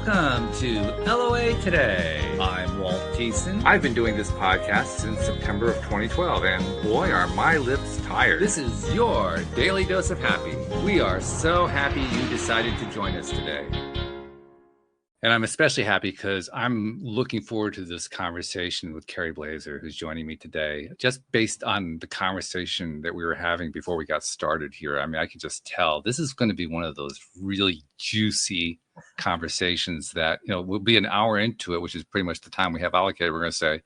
Welcome to LOA Today. I'm Walt Jason. I've been doing this podcast since September of 2012, and boy, are my lips tired. This is your daily dose of happy. We are so happy you decided to join us today. And I'm especially happy because I'm looking forward to this conversation with Kerry Blaser, who's joining me today, just based on the conversation that we were having before we got started here. I mean, I can just tell this is going to be one of those really juicy conversations that, we'll be an hour into it, which is pretty much the time we have allocated. We're going to say,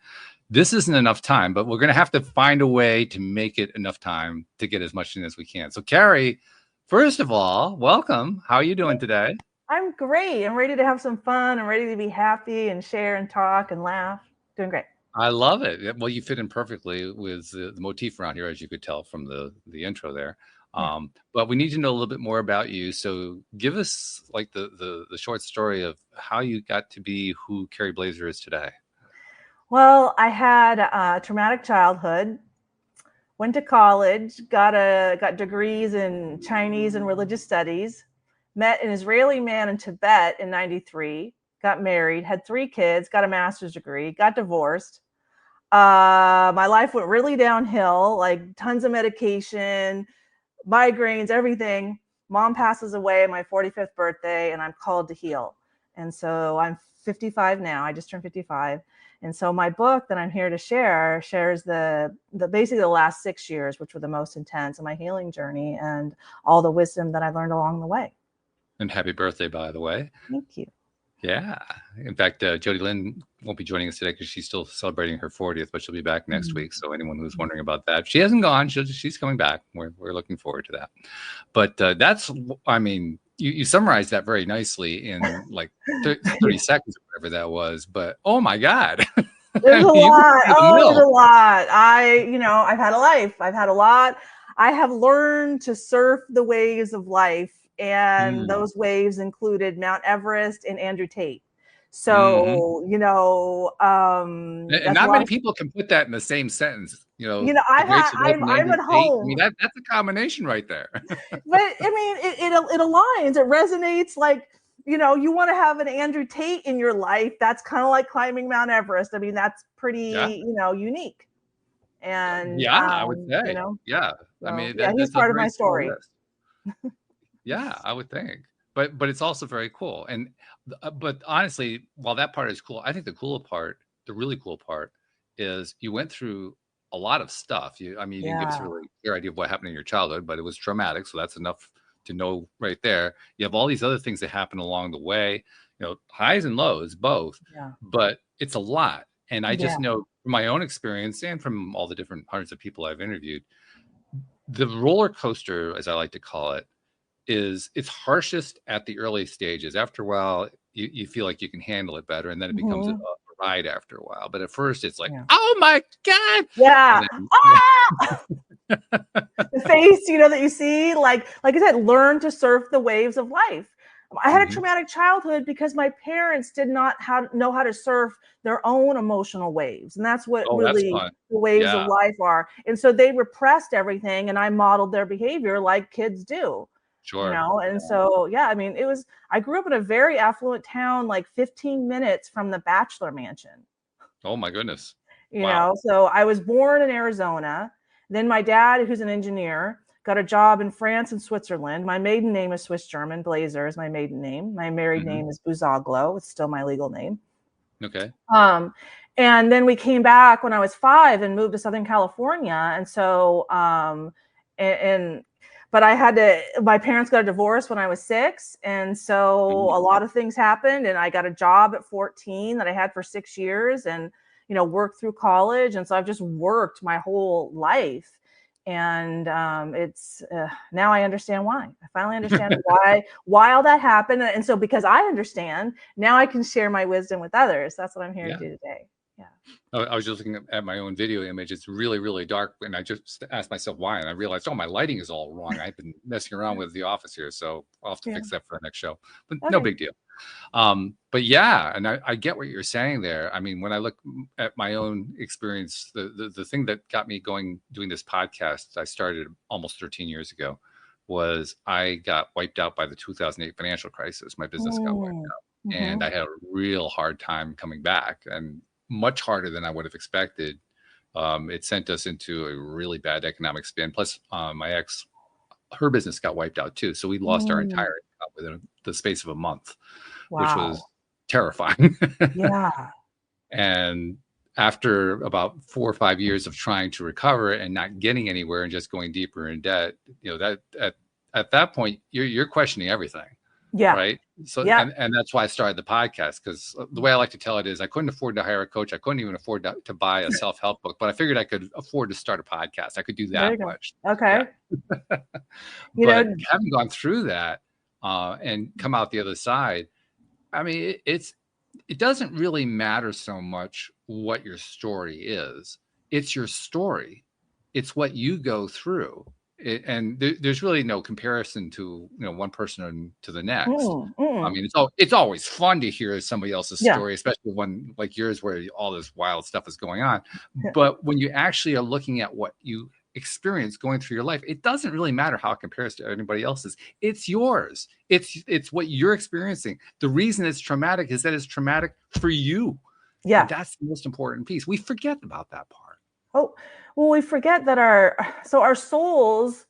this isn't enough time, but we're going to have to find a way to make it enough time to get as much in as we can. So, Kerry, first of all, welcome. How are you doing today? I'm great. I'm ready to have some fun. I'm ready to be happy and share and talk and laugh. Doing great. I love it. Well, you fit in perfectly with the motif around here, as you could tell from the intro there. Yeah. But we need to know a little bit more about you. So give us like the short story of how you got to be who Kerry Blaser is today. Well, I had a traumatic childhood, went to college, got degrees in Chinese and religious studies, met an Israeli man in Tibet in 93, got married, had 3 kids, got a master's degree, got divorced. My life went really downhill, like tons of medication, migraines, everything. Mom passes away on my 45th birthday and I'm called to heal. And so I'm 55 now. I just turned 55. And so my book that I'm here to share shares the basically the last 6 years, which were the most intense of my healing journey and all the wisdom that I've learned along the way. And happy birthday, by the way. Thank you. Yeah. In fact, Jody Lynn won't be joining us today because she's still celebrating her 40th, but she'll be back next week. So anyone who's wondering about that, she hasn't gone. She's coming back. We're looking forward to that. But that's, I mean, you summarized that very nicely in like 30 seconds or whatever that was. But oh my God. There's a lot. There's a lot. I've had a life. I've had a lot. I have learned to surf the waves of life. And those waves included Mount Everest and Andrew Tate. So, and not many people can put that in the same sentence. I'm at home. I mean, that's a combination right there. But I mean, it aligns. It resonates. Like, you want to have an Andrew Tate in your life. That's kind of like climbing Mount Everest. I mean, that's pretty, unique. And I would say, I mean, he's part of my story. Yeah, I would think, but it's also very cool. And but honestly, while that part is cool, I think the really cool part, is you went through a lot of stuff. You didn't give us a really clear idea of what happened in your childhood, but it was traumatic, so that's enough to know right there. You have all these other things that happen along the way, highs and lows, both. Yeah. But it's a lot, and I just know from my own experience and from all the different hundreds of people I've interviewed, the roller coaster, as I like to call it, it's harshest at the early stages. After a while, you feel like you can handle it better, and then it becomes a ride after a while. But at first, it's like, oh my God, yeah, then, the face, that you see, like I said, learn to surf the waves of life. I had a traumatic childhood because my parents did not know how to surf their own emotional waves, and that's what the waves of life are. And so they repressed everything, and I modeled their behavior like kids do. Sure. And so, I grew up in a very affluent town, like 15 minutes from the Bachelor Mansion. Oh my goodness. So I was born in Arizona. Then my dad, who's an engineer, got a job in France and Switzerland. My maiden name is Swiss German. Blaser is my maiden name. My married name is Buzaglo. It's still my legal name. Okay. And then we came back when I was 5 and moved to Southern California. And so, but my parents got a divorce when I was 6. And so a lot of things happened, and I got a job at 14 that I had for 6 years, and, worked through college. And so I've just worked my whole life. And it's now I understand why. I finally understand why all that happened. And so because I understand, now I can share my wisdom with others. That's what I'm here to do today. Yeah. I was just looking at my own video image. It's really, really dark. And I just asked myself why. And I realized, my lighting is all wrong. I've been messing around with the office here. So I'll have to fix that for the next show. But no big deal. But and I get what you're saying there. I mean, when I look at my own experience, the thing that got me doing this podcast, I started almost 13 years ago, was I got wiped out by the 2008 financial crisis. My business got wiped Mm. out, and Mhm. I had a real hard time coming back, and much harder than I would have expected. It sent us into a really bad economic spin. Plus, my ex, her business got wiped out too, so we lost our Mm. entire income within the space of a month, which was Wow. terrifying. Yeah. And after about 4 or 5 years of trying to recover and not getting anywhere and just going deeper in debt, that at that point you're questioning everything, Yeah. right? So Yeah. and that's why I started the podcast, because the way I like to tell it is I couldn't afford to hire a coach. I couldn't even afford to buy a self-help book, but I figured I could afford to start a podcast. I could do There that you go. much. Yeah. Okay. You But know, having gone through that and come out the other side, I mean, it doesn't really matter so much what your story is. It's your story. It's what you go through. And there's really no comparison to, one person to the next. I mm. mean, it's always fun to hear somebody else's Yeah. story, especially one like yours where all this wild stuff is going on. But when you actually are looking at what you experience going through your life, it doesn't really matter how it compares to anybody else's. It's yours. It's what you're experiencing. The reason it's traumatic is that it's traumatic for you. And Yeah. that's the most important piece. We forget about that part. Oh, well, we forget that our souls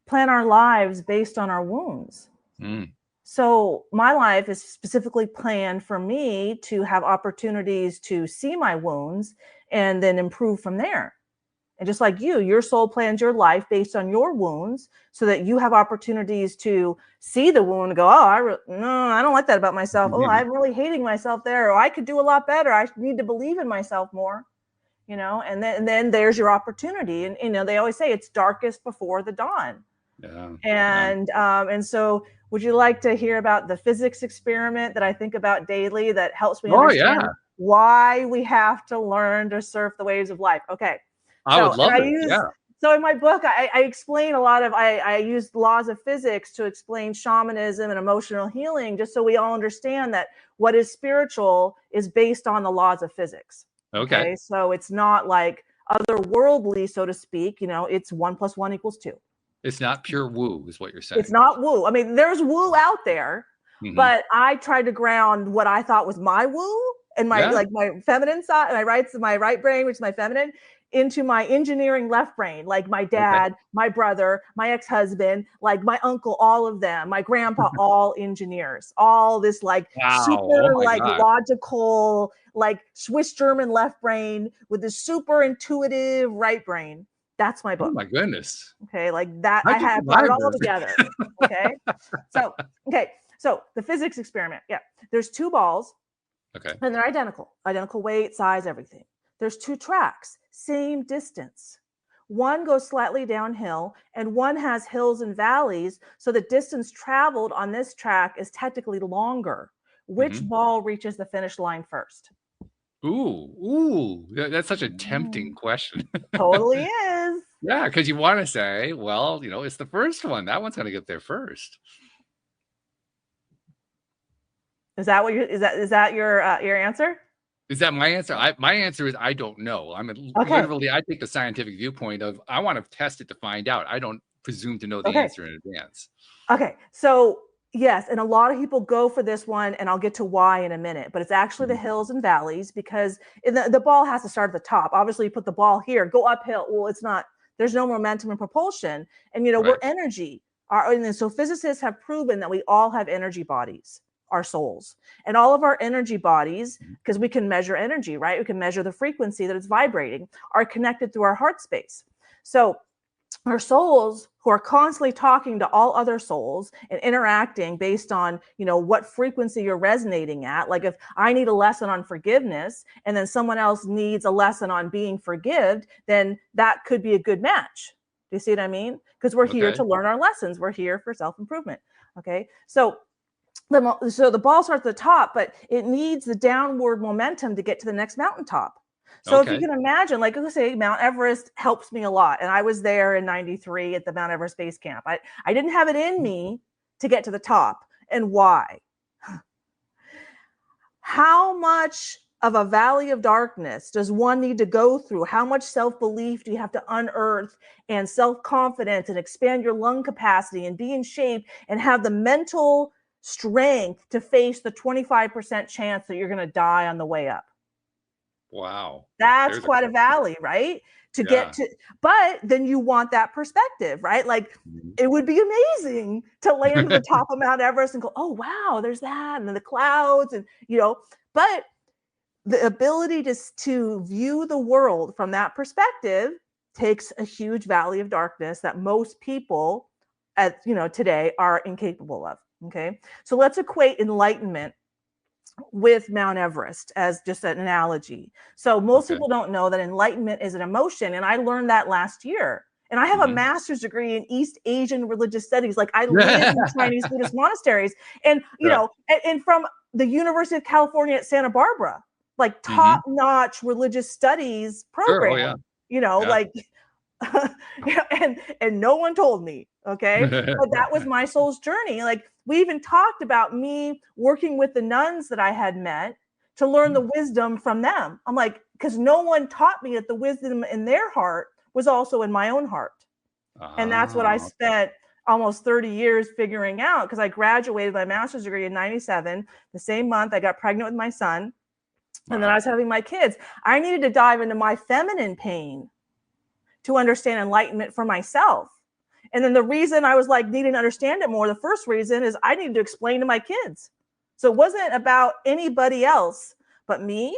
plan our lives based on our wounds. Mm. So my life is specifically planned for me to have opportunities to see my wounds and then improve from there. And just like you, your soul plans your life based on your wounds so that you have opportunities to see the wound and go, oh, no, I don't like that about myself. Oh, I'm really hating myself there. Or I could do a lot better. I need to believe in myself more, and then there's your opportunity. And, they always say it's darkest before the dawn. Yeah. Yeah. And so would you like to hear about the physics experiment that I think about daily that helps me Oh yeah. understand why we have to learn to surf the waves of life? Okay. I would And love it. Yeah. so in my book, I explain a lot of, I use laws of physics to explain shamanism and emotional healing, just so we all understand that what is spiritual is based on the laws of physics. Okay. Okay. So it's not like otherworldly, so to speak, it's 1 + 1 = 2. It's not pure woo, is what you're It's saying. not woo. I mean, there's woo out there, Hmm. but I tried to ground what I thought was my woo and Yeah. my feminine side, my right brain, which is my feminine, into my engineering left brain, like my Okay. dad, my brother, my ex-husband, like my uncle, all of them, my grandpa, all engineers, all this like Wow. Oh super my like God. logical, like Swiss German left brain with this super intuitive right brain. That's my Oh book. my goodness. Okay, like that, How'd you I brought it survive all this? together. Okay, so the physics experiment. Yeah, there's two balls, Okay. and they're identical weight, size, everything. There's two tracks, same distance. One goes slightly downhill, and one has hills and valleys. So the distance traveled on this track is technically longer. Which Hmm. ball reaches the finish line first? Ooh. That's such a tempting Mm, question. totally is. Yeah, because you want to say, well, it's the first one. That one's going to get there first. Is that what you is that your answer? Is that my answer? My answer is I don't know. Okay. Literally, I take the scientific viewpoint of I want to test it to find out. I don't presume to know the Okay. answer in advance. Okay, so yes, and a lot of people go for this one, and I'll get to why in a minute, but it's actually the Mhm. hills and valleys because the ball has to start at the top. Obviously, you put the ball here, go uphill. Well, it's not, there's no momentum and propulsion. And, we're Right. energy. And so physicists have proven that we all have energy bodies, our souls. And all of our energy bodies, Mhm. because we can measure energy, right? We can measure the frequency that it's vibrating, are connected through our heart space. So, our souls who are constantly talking to all other souls and interacting based on what frequency you're resonating at. Like if I need a lesson on forgiveness and then someone else needs a lesson on being forgived, then that could be a good match. Do you see what I mean? Because we're here Okay. to learn our lessons. We're here for self-improvement. Okay, so the ball starts at the top, but it needs the downward momentum to get to the next mountaintop. So if you Okay. can imagine, like let's say Mount Everest helps me a lot. And I was there in 93 at the Mount Everest Base Camp. I didn't have it in me to get to the top. And why? How much of a valley of darkness does one need to go through? How much self-belief do you have to unearth, and self-confidence, and expand your lung capacity, and be in shape, and have the mental strength to face the 25% chance that you're going to die on the way up? Wow. That's There's a quite a question. valley, right? To Yeah. get to, but then you want that perspective, right? Like, Mhm. it would be amazing to land at the top of Mount Everest and go, oh, wow, there's that. And then the clouds, and, but the ability to view the world from that perspective takes a huge valley of darkness that most people today are incapable of. Okay. So let's equate enlightenment with Mount Everest as just an analogy. So most Okay. people don't know that enlightenment is an emotion. And I learned that last year. And I have a Mhm. master's degree in East Asian religious studies. Like, I live in Yeah. Chinese Buddhist monasteries, and, and from the University of California at Santa Barbara, like top Mhm. notch religious studies Sure. Oh, yeah. program, Yeah. like, and no one told me. Okay. But that was my soul's journey. Like, we even talked about me working with the nuns that I had met to learn the wisdom from them. I'm like, because no one taught me that the wisdom in their heart was also in my own heart. And that's what I Ah, spent almost 30 years figuring out, because I graduated my master's degree in 97. The same month I got pregnant with my son. And then I wow. was having my kids. I needed to dive into my feminine pain to understand enlightenment for myself. And then the reason I was like needing to understand it more, the first reason is I needed to explain to my kids. So it wasn't about anybody else but me,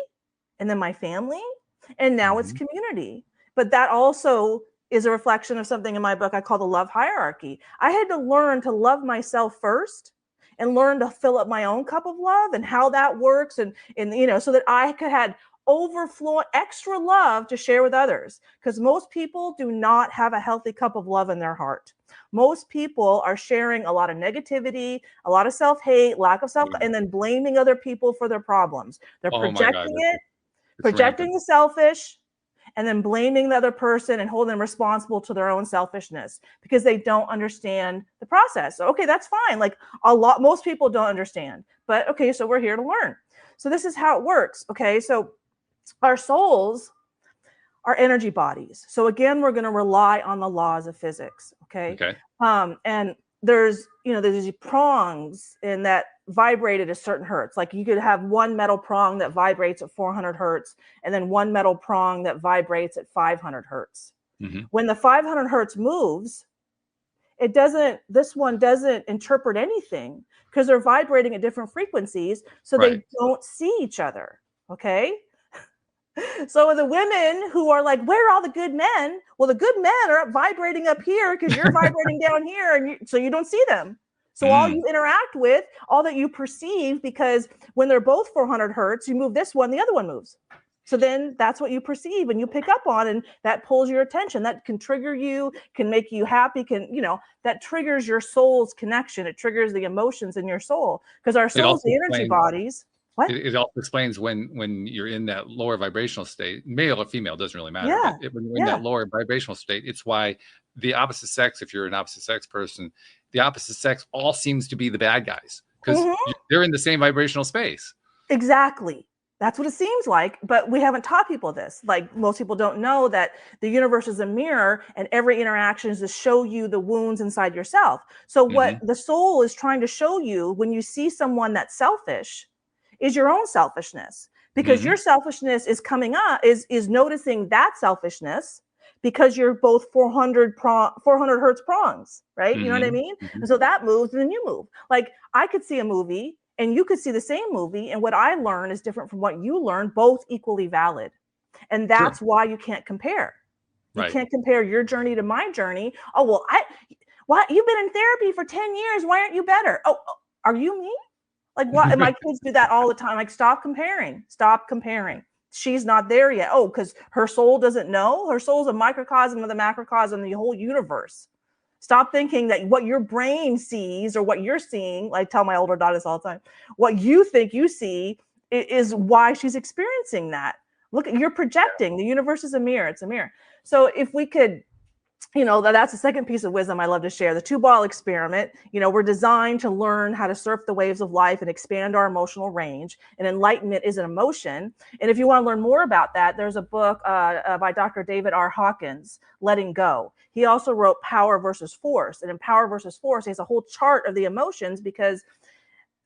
and then my family, and now it's Mhm. community. But that also is a reflection of something in my book I call the love hierarchy. I had to learn to love myself first, and learn to fill up my own cup of love, and how that works, and so that I could have overflow extra love to share with others, because most people do not have a healthy cup of love in their heart. Most people are sharing a lot of negativity, a lot of self-hate, lack of self, Yeah. and then blaming other people for their problems. They're Oh my God. projecting it, It's projecting rampant. the selfish, and then blaming the other person and holding them responsible to their own selfishness, because they don't understand the process. So, okay, that's fine. Like, most people don't understand, but okay, so we're here to learn. So this is how it works. Okay, so our souls are energy bodies. So again, we're going to rely on the laws of physics. Okay. Okay. And there's these prongs in that vibrate at a certain hertz. Like, you could have one metal prong that vibrates at 400 hertz, and then one metal prong that vibrates at 500 hertz. Mhm. When the 500 hertz moves, this one doesn't interpret anything, because they're vibrating at different frequencies. So Right. they don't see each other. Okay. So the women who are like, where are all the good men? Well, the good men are vibrating up here because you're vibrating down here, and so you don't see them. So all Mm. you interact with, all that you perceive, because when they're both 400 hertz, you move this one, the other one moves. So then that's what you perceive and you pick up on, and that pulls your attention. That can trigger you, can make you happy, that triggers your soul's connection. It triggers the emotions in your soul, because our It soul's also the energy explains bodies. What? it also explains when you're in that lower vibrational state, male or female, doesn't really matter, but Yeah. when you're in Yeah. that lower vibrational state, it's why the opposite sex, if you're an opposite sex person, the opposite sex all seems to be the bad guys, because Mhm. they're in the same vibrational space. Exactly. That's what it seems like, but we haven't taught people this. Like, most people don't know that the universe is a mirror, and every interaction is to show you the wounds inside yourself. So what Mhm. the soul is trying to show you when you see someone that's selfish is your own selfishness, because your Mhm. selfishness is coming up, is noticing that selfishness, because you're both 400 hertz prongs, right? You know what I Mhm. mean? Mhm. And so that moves, and then you move. Like, I could see a movie and you could see the same movie, and what I learn is different from what you learn, both equally valid. And Sure. that's why you can't compare. You Right. can't compare your journey to my journey. Oh, well, why, you've been in therapy for 10 years, why aren't you better? Oh, are you me? Like, what? And my kids do that all the time. Like, stop comparing. Stop comparing. She's not there yet. Oh, because her soul doesn't know. Her soul's a microcosm of the macrocosm, the whole universe. Stop thinking that what your brain sees or what you're seeing, like, tell my older daughter this all the time, what you think you see is why she's experiencing that. Look, you're projecting. The universe is a mirror. It's a mirror. So if we could that's the second piece of wisdom I love to share. The 2-ball experiment. We're designed to learn how to surf the waves of life and expand our emotional range. And enlightenment is an emotion. And if you want to learn more about that, there's a book by Dr. David R. Hawkins, Letting Go. He also wrote Power versus Force. And in Power versus Force, he has a whole chart of the emotions, because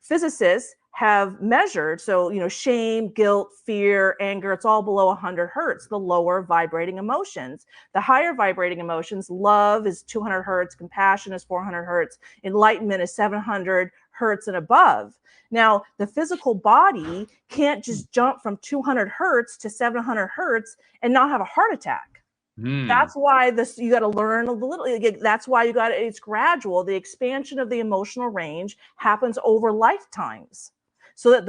physicists have measured, so shame, guilt, fear, anger, it's all below 100 hertz, the lower vibrating emotions. The higher vibrating emotions, love is 200 hertz, compassion is 400 hertz, enlightenment is 700 hertz and above. Now, the physical body can't just jump from 200 hertz to 700 hertz and not have a heart attack. That's why you got to learn a little. That's why it's gradual. The expansion of the emotional range happens over lifetimes, so that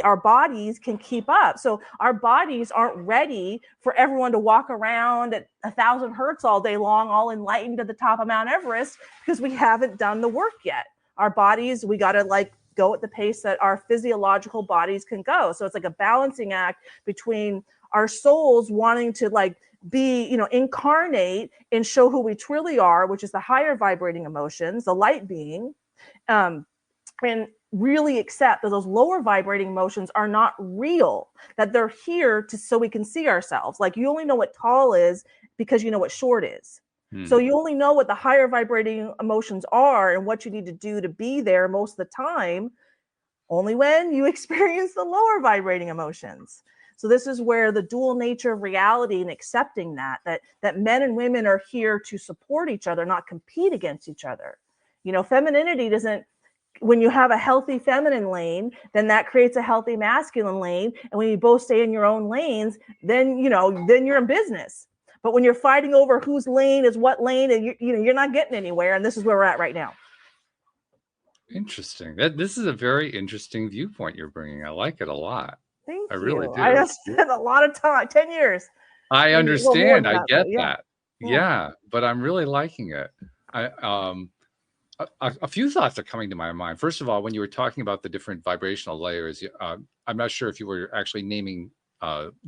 our bodies can keep up. So our bodies aren't ready for everyone to walk around at 1,000 hertz all day long, all enlightened at the top of Mount Everest, because we haven't done the work yet. Our bodies, we got to go at the pace that our physiological bodies can go. So it's like a balancing act between our souls wanting to be, incarnate and show who we truly are, which is the higher vibrating emotions, the light being, and really accept that those lower vibrating emotions are not real, that they're here so we can see ourselves. Like, you only know what tall is because you know what short is. So you only know what the higher vibrating emotions are and what you need to do to be there most of the time, only when you experience the lower vibrating emotions. So this is where the dual nature of reality and accepting that men and women are here to support each other, not compete against each other. Femininity doesn't, when you have a healthy feminine lane, then that creates a healthy masculine lane. And when you both stay in your own lanes, then you're in business. But when you're fighting over whose lane is what lane, and you're not getting anywhere. And this is where we're at right now. Interesting. This is a very interesting viewpoint you're bringing. I like it a lot. Thank I you. really do. I have spent a lot of time, 10 years. I understand. I get Yeah. that. Yeah, but I'm really liking it. A few thoughts are coming to my mind. First of all, when you were talking about the different vibrational layers, I'm not sure if you were actually naming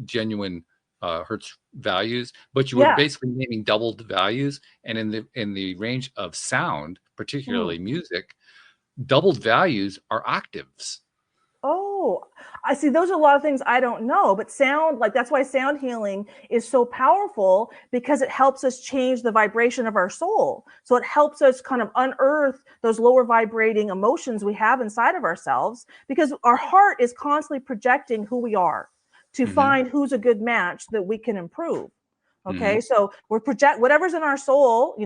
genuine hertz values, but you were basically naming doubled values. And in the range of sound, particularly music, doubled values are octaves. Oh, I see. Those are a lot of things I don't know, but sound, that's why sound healing is so powerful, because it helps us change the vibration of our soul. So it helps us kind of unearth those lower vibrating emotions we have inside of ourselves, because our heart is constantly projecting who we are to find who's a good match that we can improve. Okay. So we're project whatever's in our soul,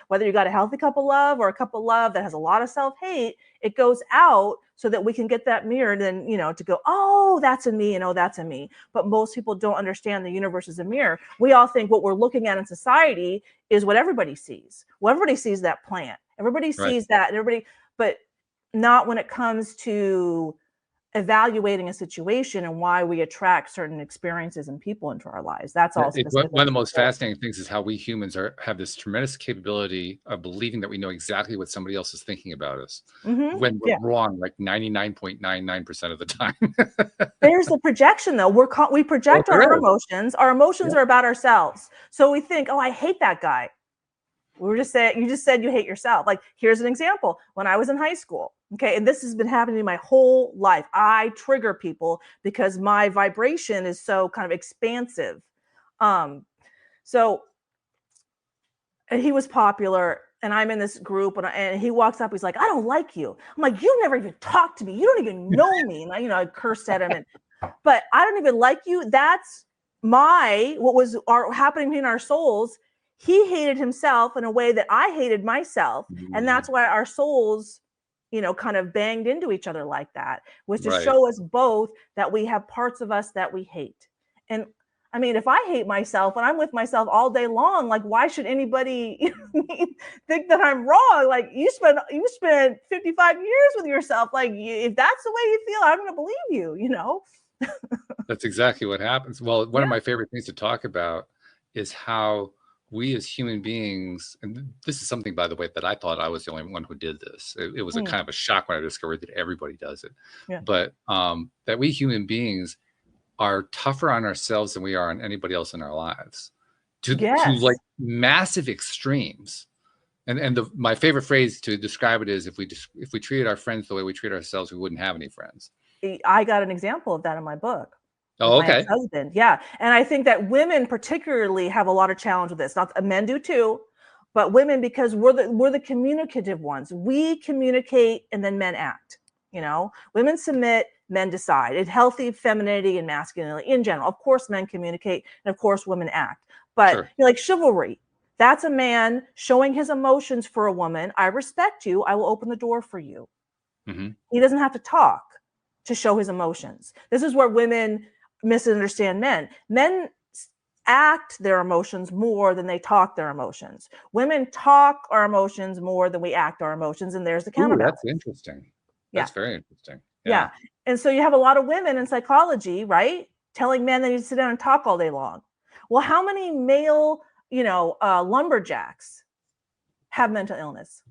whether you got a healthy cup of love or a cup of love that has a lot of self-hate, it goes out so that we can get that mirrored and, to go, oh, that's in me, and oh, that's in me. But most people don't understand the universe is a mirror. We all think what we're looking at in society is what everybody sees. Well, everybody sees that plant. Everybody sees that, and but not when it comes to evaluating a situation and why we attract certain experiences and people into our lives. That's all specific. One of the most fascinating things is how we humans have this tremendous capability of believing that we know exactly what somebody else is thinking about us, when we're wrong, like 99.99% of the time. There's the projection, though. We project our emotions. Our emotions are about ourselves. So we think, oh, I hate that guy. You just said you hate yourself. Like, here's an example. When I was in high school, okay, and this has been happening to me my whole life, I trigger people because my vibration is so kind of expansive. So and he was popular, and I'm in this group, and he walks up, he's like, I don't like you. I'm like, you never even talked to me. You don't even know me. And I cursed at him, but I don't even like you. That's what was happening in our souls. He hated himself in a way that I hated myself. And that's why our souls, kind of banged into each other like that, was to show us both that we have parts of us that we hate. And I mean, if I hate myself and I'm with myself all day long, like, why should anybody think that I'm wrong? Like, you spent 55 years with yourself. Like, if that's the way you feel, I'm going to believe you, That's exactly what happens. Well, one of my favorite things to talk about is how we as human beings, and this is something, by the way, that I thought I was the only one who did this. It was a kind of a shock when I discovered that everybody does it. But that we human beings are tougher on ourselves than we are on anybody else in our lives. to like Yes. massive extremes. And my favorite phrase to describe it is, if we treated our friends the way we treat ourselves, we wouldn't have any friends. I got an example of that in my book with Oh, my okay. ex-husband. Yeah. And I think that women particularly have a lot of challenge with this. Not men do too, but women, because we're the communicative ones. We communicate and then men act. You know, women submit, men decide. It's healthy femininity and masculinity in general. Of course, men communicate, and of course, women act. But Sure. you know, like chivalry, that's a man showing his emotions for a woman. I respect you. I will open the door for you. Hmm. He doesn't have to talk to show his emotions. This is where women misunderstand men. Men act their emotions more than they talk their emotions. Women talk our emotions more than we act our emotions, and there's the Ooh, counterbalance. that's interesting. Yeah. That's very interesting. Yeah. Yeah. And so you have a lot of women in psychology, right? Telling men they need to sit down and talk all day long. Well, how many male, lumberjacks have mental illness?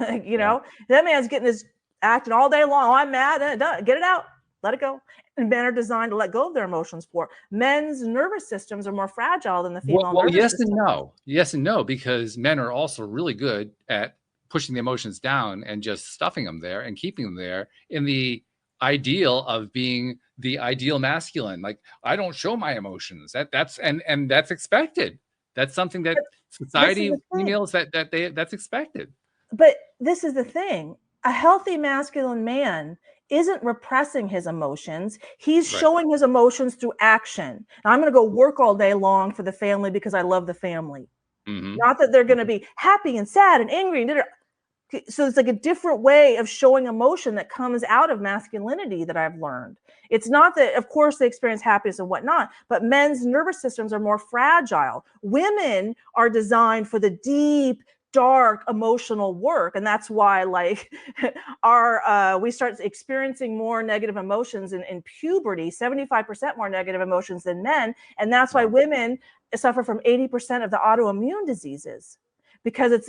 Yeah. That man's getting his acting all day long. Oh, I'm mad. Get it out. Let it go. And men are designed to let go of their emotions for. Men's nervous systems are more fragile than the female Well, nervous yes and system. no. Yes and no, because men are also really good at pushing the emotions down and just stuffing them there and keeping them there in the ideal of being the ideal masculine. Like, I don't show my emotions. And that's expected. That's something that But this is society, the thing. females, that's expected. But this is the thing. A healthy masculine man isn't repressing his emotions. He's Right. showing his emotions through action. Now, I'm going to go work all day long for the family because I love the family. Hmm. Not that they're going to be happy and sad and angry and so it's like a different way of showing emotion that comes out of masculinity that I've learned. It's not that, of course, they experience happiness and whatnot, but men's nervous systems are more fragile. Women are designed for the deep, dark emotional work, and that's why, like, we start experiencing more negative emotions in puberty, 75% more negative emotions than men, and that's why Wow. women suffer from 80% of the autoimmune diseases, because it's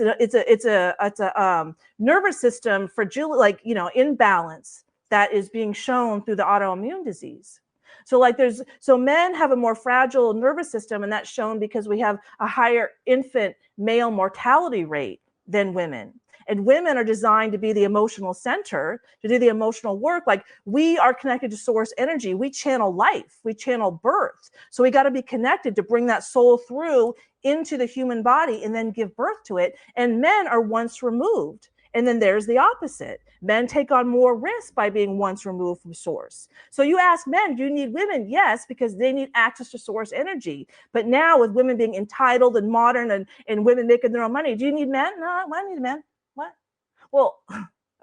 a nervous system fragile, like, imbalance that is being shown through the autoimmune disease. So men have a more fragile nervous system, and that's shown because we have a higher infant male mortality rate than women. And women are designed to be the emotional center, to do the emotional work. Like, we are connected to source energy. We channel life, we channel birth. So we got to be connected to bring that soul through into the human body and then give birth to it. And men are once removed. And then there's the opposite. Men take on more risk by being once removed from source. So you ask men, do you need women? Yes, because they need access to source energy. But now, with women being entitled and modern, and women making their own money, do you need men? No, I need men. What? Well,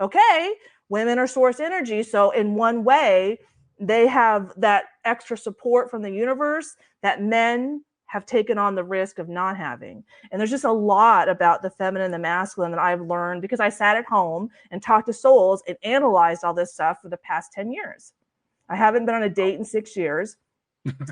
okay, women are source energy. So in one way, they have that extra support from the universe that men have taken on the risk of not having. And there's just a lot about the feminine and the masculine that I've learned because I sat at home and talked to souls and analyzed all this stuff for the past 10 years. I haven't been on a date in 6 years,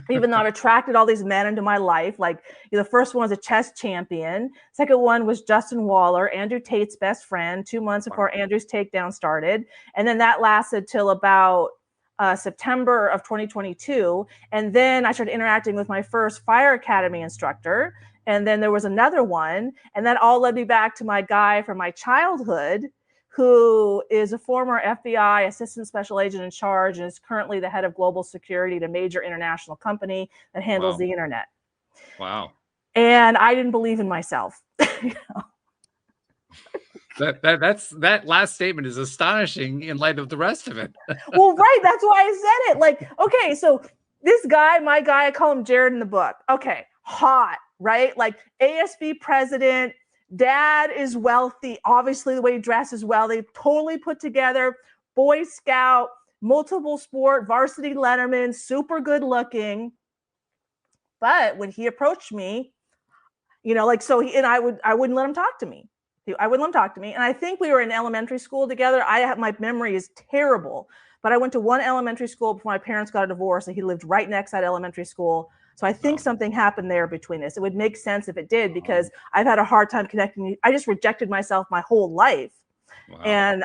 even though I've attracted all these men into my life. Like, the first one was a chess champion. Second one was Justin Waller, Andrew Tate's best friend, 2 months Wow. before Andrew's takedown started. And then that lasted till about September of 2022. And then I started interacting with my first fire academy instructor. And then there was another one. And that all led me back to my guy from my childhood, who is a former FBI assistant special agent in charge and is currently the head of global security at a major international company that handles Wow. the internet. Wow. And I didn't believe in myself. That last statement is astonishing in light of the rest of it. Well, right. That's why I said it. Like, okay, so this guy, my guy, I call him Jared in the book. Okay, hot, right? Like, ASB president, dad is wealthy. Obviously, the way he dresses well, they totally put together. Boy Scout, multiple sport, varsity letterman, super good looking. But when he approached me, I wouldn't let him talk to me. I wouldn't let him talk to me. And I think we were in elementary school together. My memory is terrible, but I went to one elementary school before my parents got a divorce, and he lived right next to that elementary school. So I think something happened there between us. It would make sense if it did, because I've had a hard time connecting. I just rejected myself my whole life. Wow. And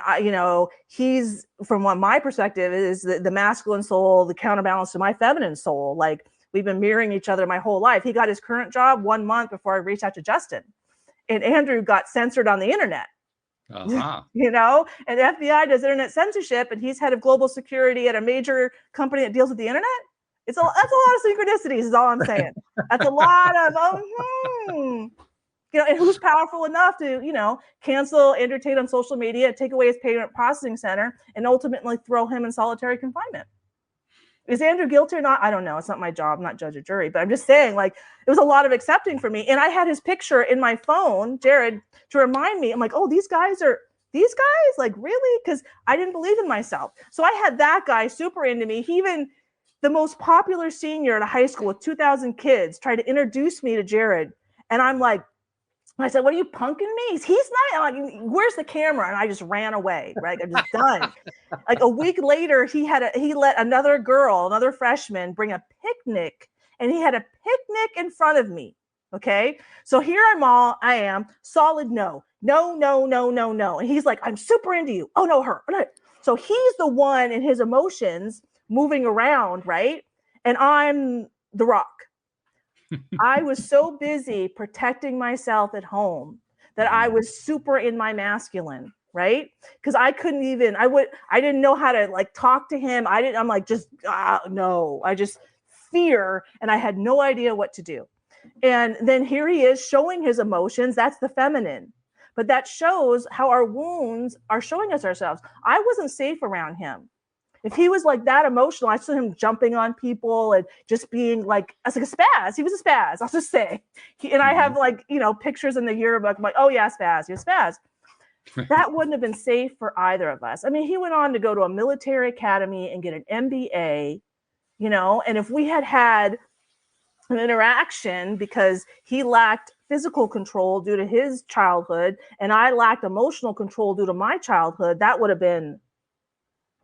he's, from what my perspective is, the masculine soul, the counterbalance to my feminine soul. Like, we've been mirroring each other my whole life. He got his current job 1 month before I reached out to Justin. And Andrew got censored on the internet. Uh-huh. You know, and the FBI does internet censorship, and he's head of global security at a major company that deals with the internet. That's a lot of synchronicities, is all I'm saying. That's a lot of you know, and who's powerful enough to, you know, cancel Andrew Tate on social media, take away his payment processing center, and ultimately throw him in solitary confinement. Is Andrew guilty or not? I don't know. It's not my job. I'm not judge or jury, but I'm just saying, like, it was a lot of accepting for me. And I had his picture in my phone, Jared, to remind me. I'm like, oh, these guys, like, really? Because I didn't believe in myself. So I had that guy super into me. He even, the most popular senior at a high school with 2,000 kids, tried to introduce me to Jared. And I'm like, I said, what are you punking me? He's not, like, where's the camera? And I just ran away, right? I'm just done. Like a week later, he let another freshman bring a picnic, and he had a picnic in front of me. Okay. So here I am, solid no. And he's like, I'm super into you. Oh, no, her. So he's the one in his emotions moving around, right? And I'm the rock. I was so busy protecting myself at home that I was super in my masculine, right? Because I didn't know how to like talk to him. I'm like, just, no, I just fear. And I had no idea what to do. And then here he is showing his emotions. That's the feminine. But that shows how our wounds are showing us ourselves. I wasn't safe around him. If he was like that emotional, I saw him jumping on people and just being like, I was like a spaz. He was a spaz, I'll just say. I have like, you know, pictures in the yearbook. I'm like, oh yeah, spaz, you're a spaz. That wouldn't have been safe for either of us. I mean, he went on to go to a military academy and get an MBA, you know, and if we had had an interaction because he lacked physical control due to his childhood and I lacked emotional control due to my childhood, that would have been,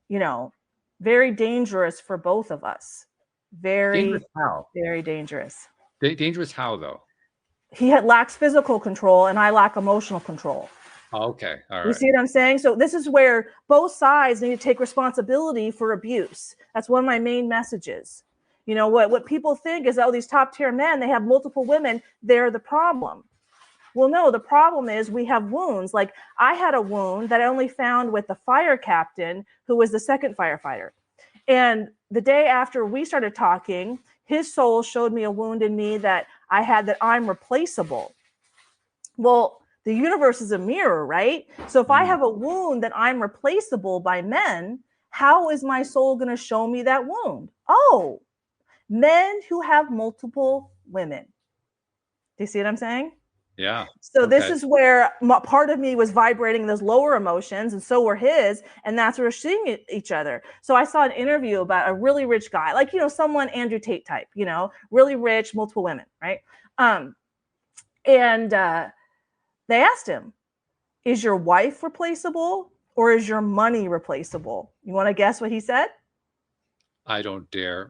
you know, very dangerous for both of us. Very, very dangerous. Dangerous how, though? He lacks physical control and I lack emotional control. Okay. All right. You see what I'm saying? So this is where both sides need to take responsibility for abuse. That's one of my main messages. You know, what people think is, oh, these top tier men, they have multiple women, they're the problem. Well, no, the problem is we have wounds. Like I had a wound that I only found with the fire captain, who was the second firefighter. And the day after we started talking, his soul showed me a wound in me that I had, that I'm replaceable. Well, the universe is a mirror, right? So if I have a wound that I'm replaceable by men, how is my soul going to show me that wound? Oh, men who have multiple women. Do you see what I'm saying? Yeah. So this is where part of me was vibrating those lower emotions, and so were his, and that's where we're seeing each other. So I saw an interview about a really rich guy, like, you know, someone Andrew Tate type, you know, really rich, multiple women, right? And they asked him, is your wife replaceable or is your money replaceable? You want to guess what he said? I don't dare.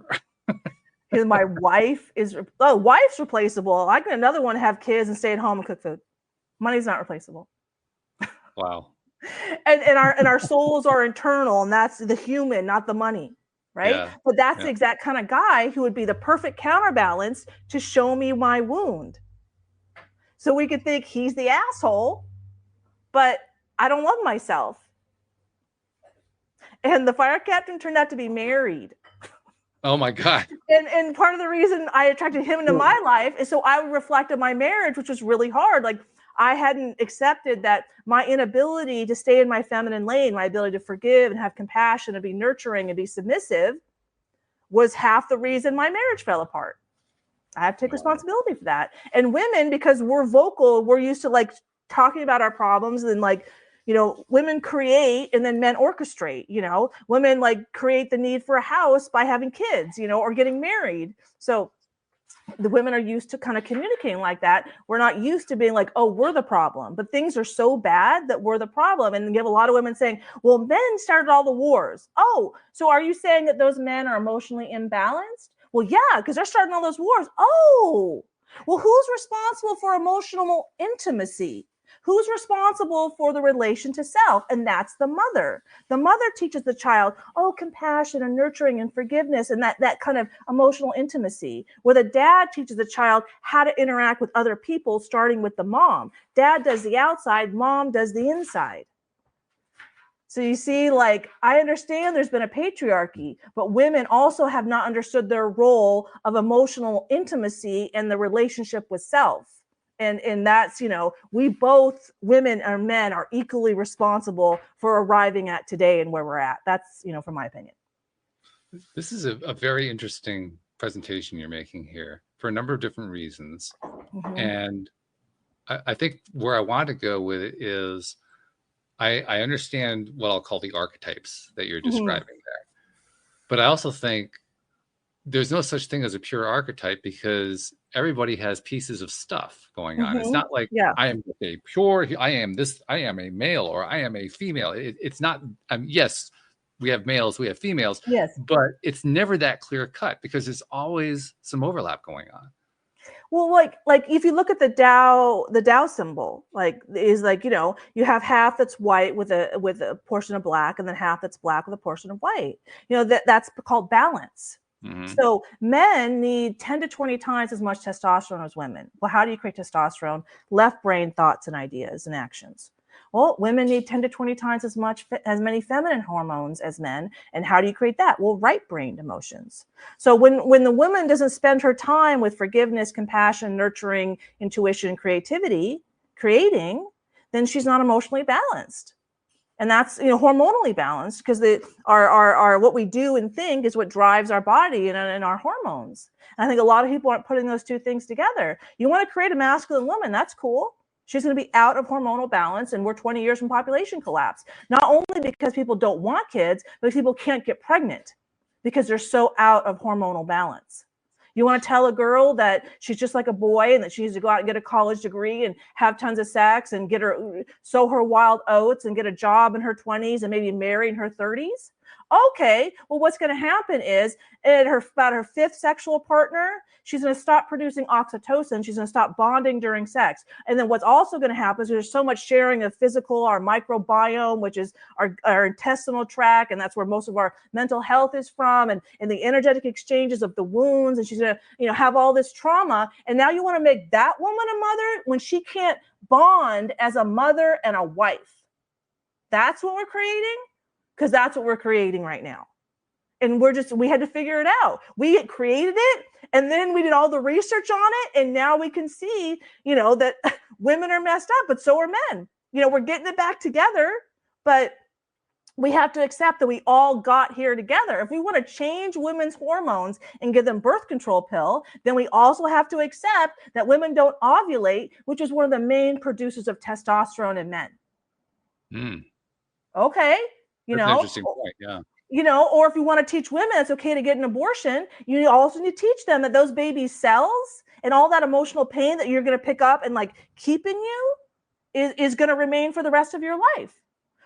My wife is, wife's replaceable. I can another one have kids and stay at home and cook food. Money's not replaceable. Wow. And our souls are internal, and that's the human, not the money, right? Yeah. But that's the exact kind of guy who would be the perfect counterbalance to show me my wound. So we could think he's the asshole, but I don't love myself. And the fire captain turned out to be married. Oh my God. And part of the reason I attracted him into my life is so I would reflect on my marriage, which was really hard. Like I hadn't accepted that my inability to stay in my feminine lane, my ability to forgive and have compassion and be nurturing and be submissive was half the reason my marriage fell apart. I have to take responsibility for that. And women, because we're vocal, we're used to like talking about our problems and like, you know, women create and then men orchestrate, you know, women like create the need for a house by having kids, you know, or getting married. So the women are used to kind of communicating like that. We're not used to being like, oh, we're the problem, but things are so bad that we're the problem. And you have a lot of women saying, well, men started all the wars. Oh, so are you saying that those men are emotionally imbalanced? Well, yeah, because they're starting all those wars. Oh, well, who's responsible for emotional intimacy? Who's responsible for the relation to self? And that's the mother. The mother teaches the child, oh, compassion and nurturing and forgiveness and that kind of emotional intimacy, where the dad teaches the child how to interact with other people, starting with the mom. Dad does the outside, mom does the inside. So you see, like, I understand there's been a patriarchy, but women also have not understood their role of emotional intimacy and the relationship with self. And that's, we both, women and men, are equally responsible for arriving at today and where we're at. That's, from my opinion. This is a very interesting presentation you're making here for a number of different reasons. Mm-hmm. And I think where I want to go with it is, I understand what I'll call the archetypes that you're describing there. But I also think there's no such thing as a pure archetype, because everybody has pieces of stuff going on. It's not like I am a pure, I am a male, or I am a female. It's not, yes, we have males, we have females, but it's never that clear cut, because there's always some overlap going on. Well, like if you look at the Tao symbol, you have half that's white with a portion of black, and then half that's black with a portion of white. That's called balance. Mm-hmm. So men need 10 to 20 times as much testosterone as women. Well, how do you create testosterone? Left brain thoughts and ideas and actions. Well, women need 10 to 20 times as many feminine hormones as men. And how do you create that? Well, right-brained emotions. So when the woman doesn't spend her time with forgiveness, compassion, nurturing, intuition, creativity, creating, then she's not emotionally balanced. And that's, hormonally balanced, because our what we do and think is what drives our body and our hormones. And I think a lot of people aren't putting those two things together. You want to create a masculine woman, that's cool. She's going to be out of hormonal balance, and we're 20 years from population collapse. Not only because people don't want kids, but people can't get pregnant because they're so out of hormonal balance. You want to tell a girl that she's just like a boy and that she needs to go out and get a college degree and have tons of sex and sow her wild oats and get a job in her 20s and maybe marry in her 30s? Okay, well, what's going to happen is about her fifth sexual partner, she's going to stop producing oxytocin. She's going to stop bonding during sex. And then what's also going to happen is there's so much sharing of physical, our microbiome, which is our intestinal tract, and that's where most of our mental health is from, and the energetic exchanges of the wounds. And she's going to, have all this trauma. And now you want to make that woman a mother when she can't bond as a mother and a wife. That's what we're creating? Because that's what we're creating right now. And we had to figure it out. We created it, and then we did all the research on it, and now we can see, that women are messed up, but so are men. We're getting it back together, but we have to accept that we all got here together. If we want to change women's hormones and give them birth control pill, then we also have to accept that women don't ovulate, which is one of the main producers of testosterone in men. Okay. That's an interesting point, yeah. Or if you want to teach women it's okay to get an abortion, you also need to teach them that those baby cells and all that emotional pain that you're going to pick up and keep in you is going to remain for the rest of your life.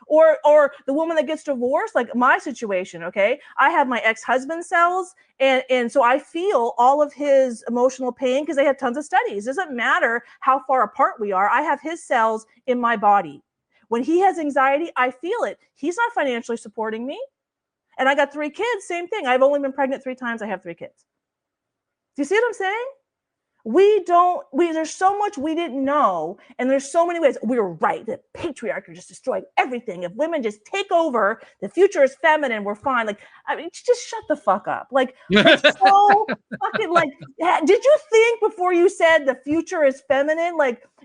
Or the woman that gets divorced, like my situation, okay? I have my ex-husband's cells, and so I feel all of his emotional pain because they have tons of studies. It doesn't matter how far apart we are. I have his cells in my body. When he has anxiety, I feel it. He's not financially supporting me. And I got 3 kids, same thing. I've only been pregnant 3 times. I have 3 kids. Do you see what I'm saying? There's so much we didn't know. And there's so many ways. We were right. The patriarchy just destroyed everything. If women just take over, the future is feminine. We're fine. Just shut the fuck up. So fucking did you think before you said the future is feminine?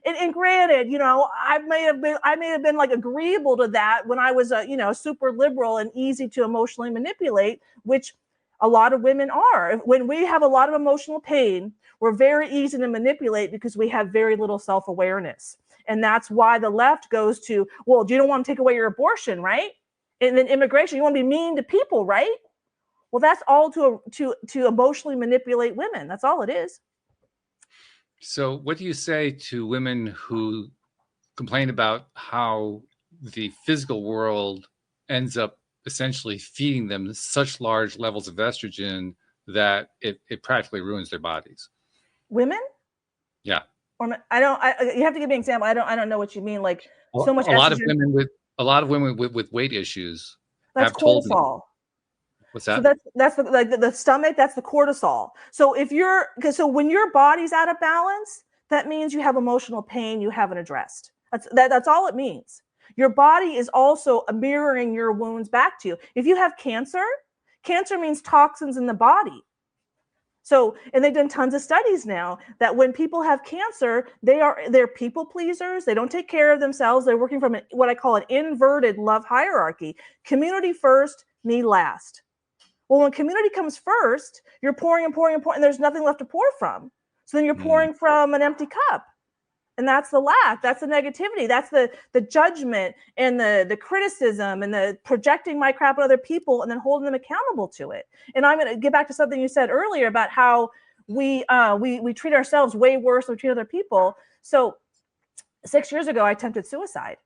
And granted, I may have been agreeable to that when I was super liberal and easy to emotionally manipulate, which a lot of women are. When we have a lot of emotional pain, we're very easy to manipulate because we have very little self-awareness. And that's why the left goes to, well, you don't want to take away your abortion, right? And then immigration, you want to be mean to people, right? Well, that's all to emotionally manipulate women. That's all it is. So what do you say to women who complain about how the physical world ends up essentially feeding them such large levels of estrogen that it practically ruins their bodies? Women? Yeah. Or I don't. You have to give me an example. I don't know what you mean. Like so much A lot of estrogen. women with weight issues That's have told me. cortisol. What's So that? that's the stomach. That's the cortisol. So if you're because so when your body's out of balance, that means you have emotional pain you haven't addressed. That's all it means. Your body is also mirroring your wounds back to you. If you have cancer, cancer means toxins in the body. So, and they've done tons of studies now that when people have cancer, they're people pleasers. They don't take care of themselves. They're working from what I call an inverted love hierarchy. Community first, me last. Well, when community comes first, you're pouring and pouring and pouring, and there's nothing left to pour from. So then you're pouring from an empty cup. And that's the lack, that's the negativity, that's the judgment and the criticism and the projecting my crap on other people and then holding them accountable to it. And I'm going to get back to something you said earlier about how we treat ourselves way worse than we treat other people. So 6 years ago, I attempted suicide,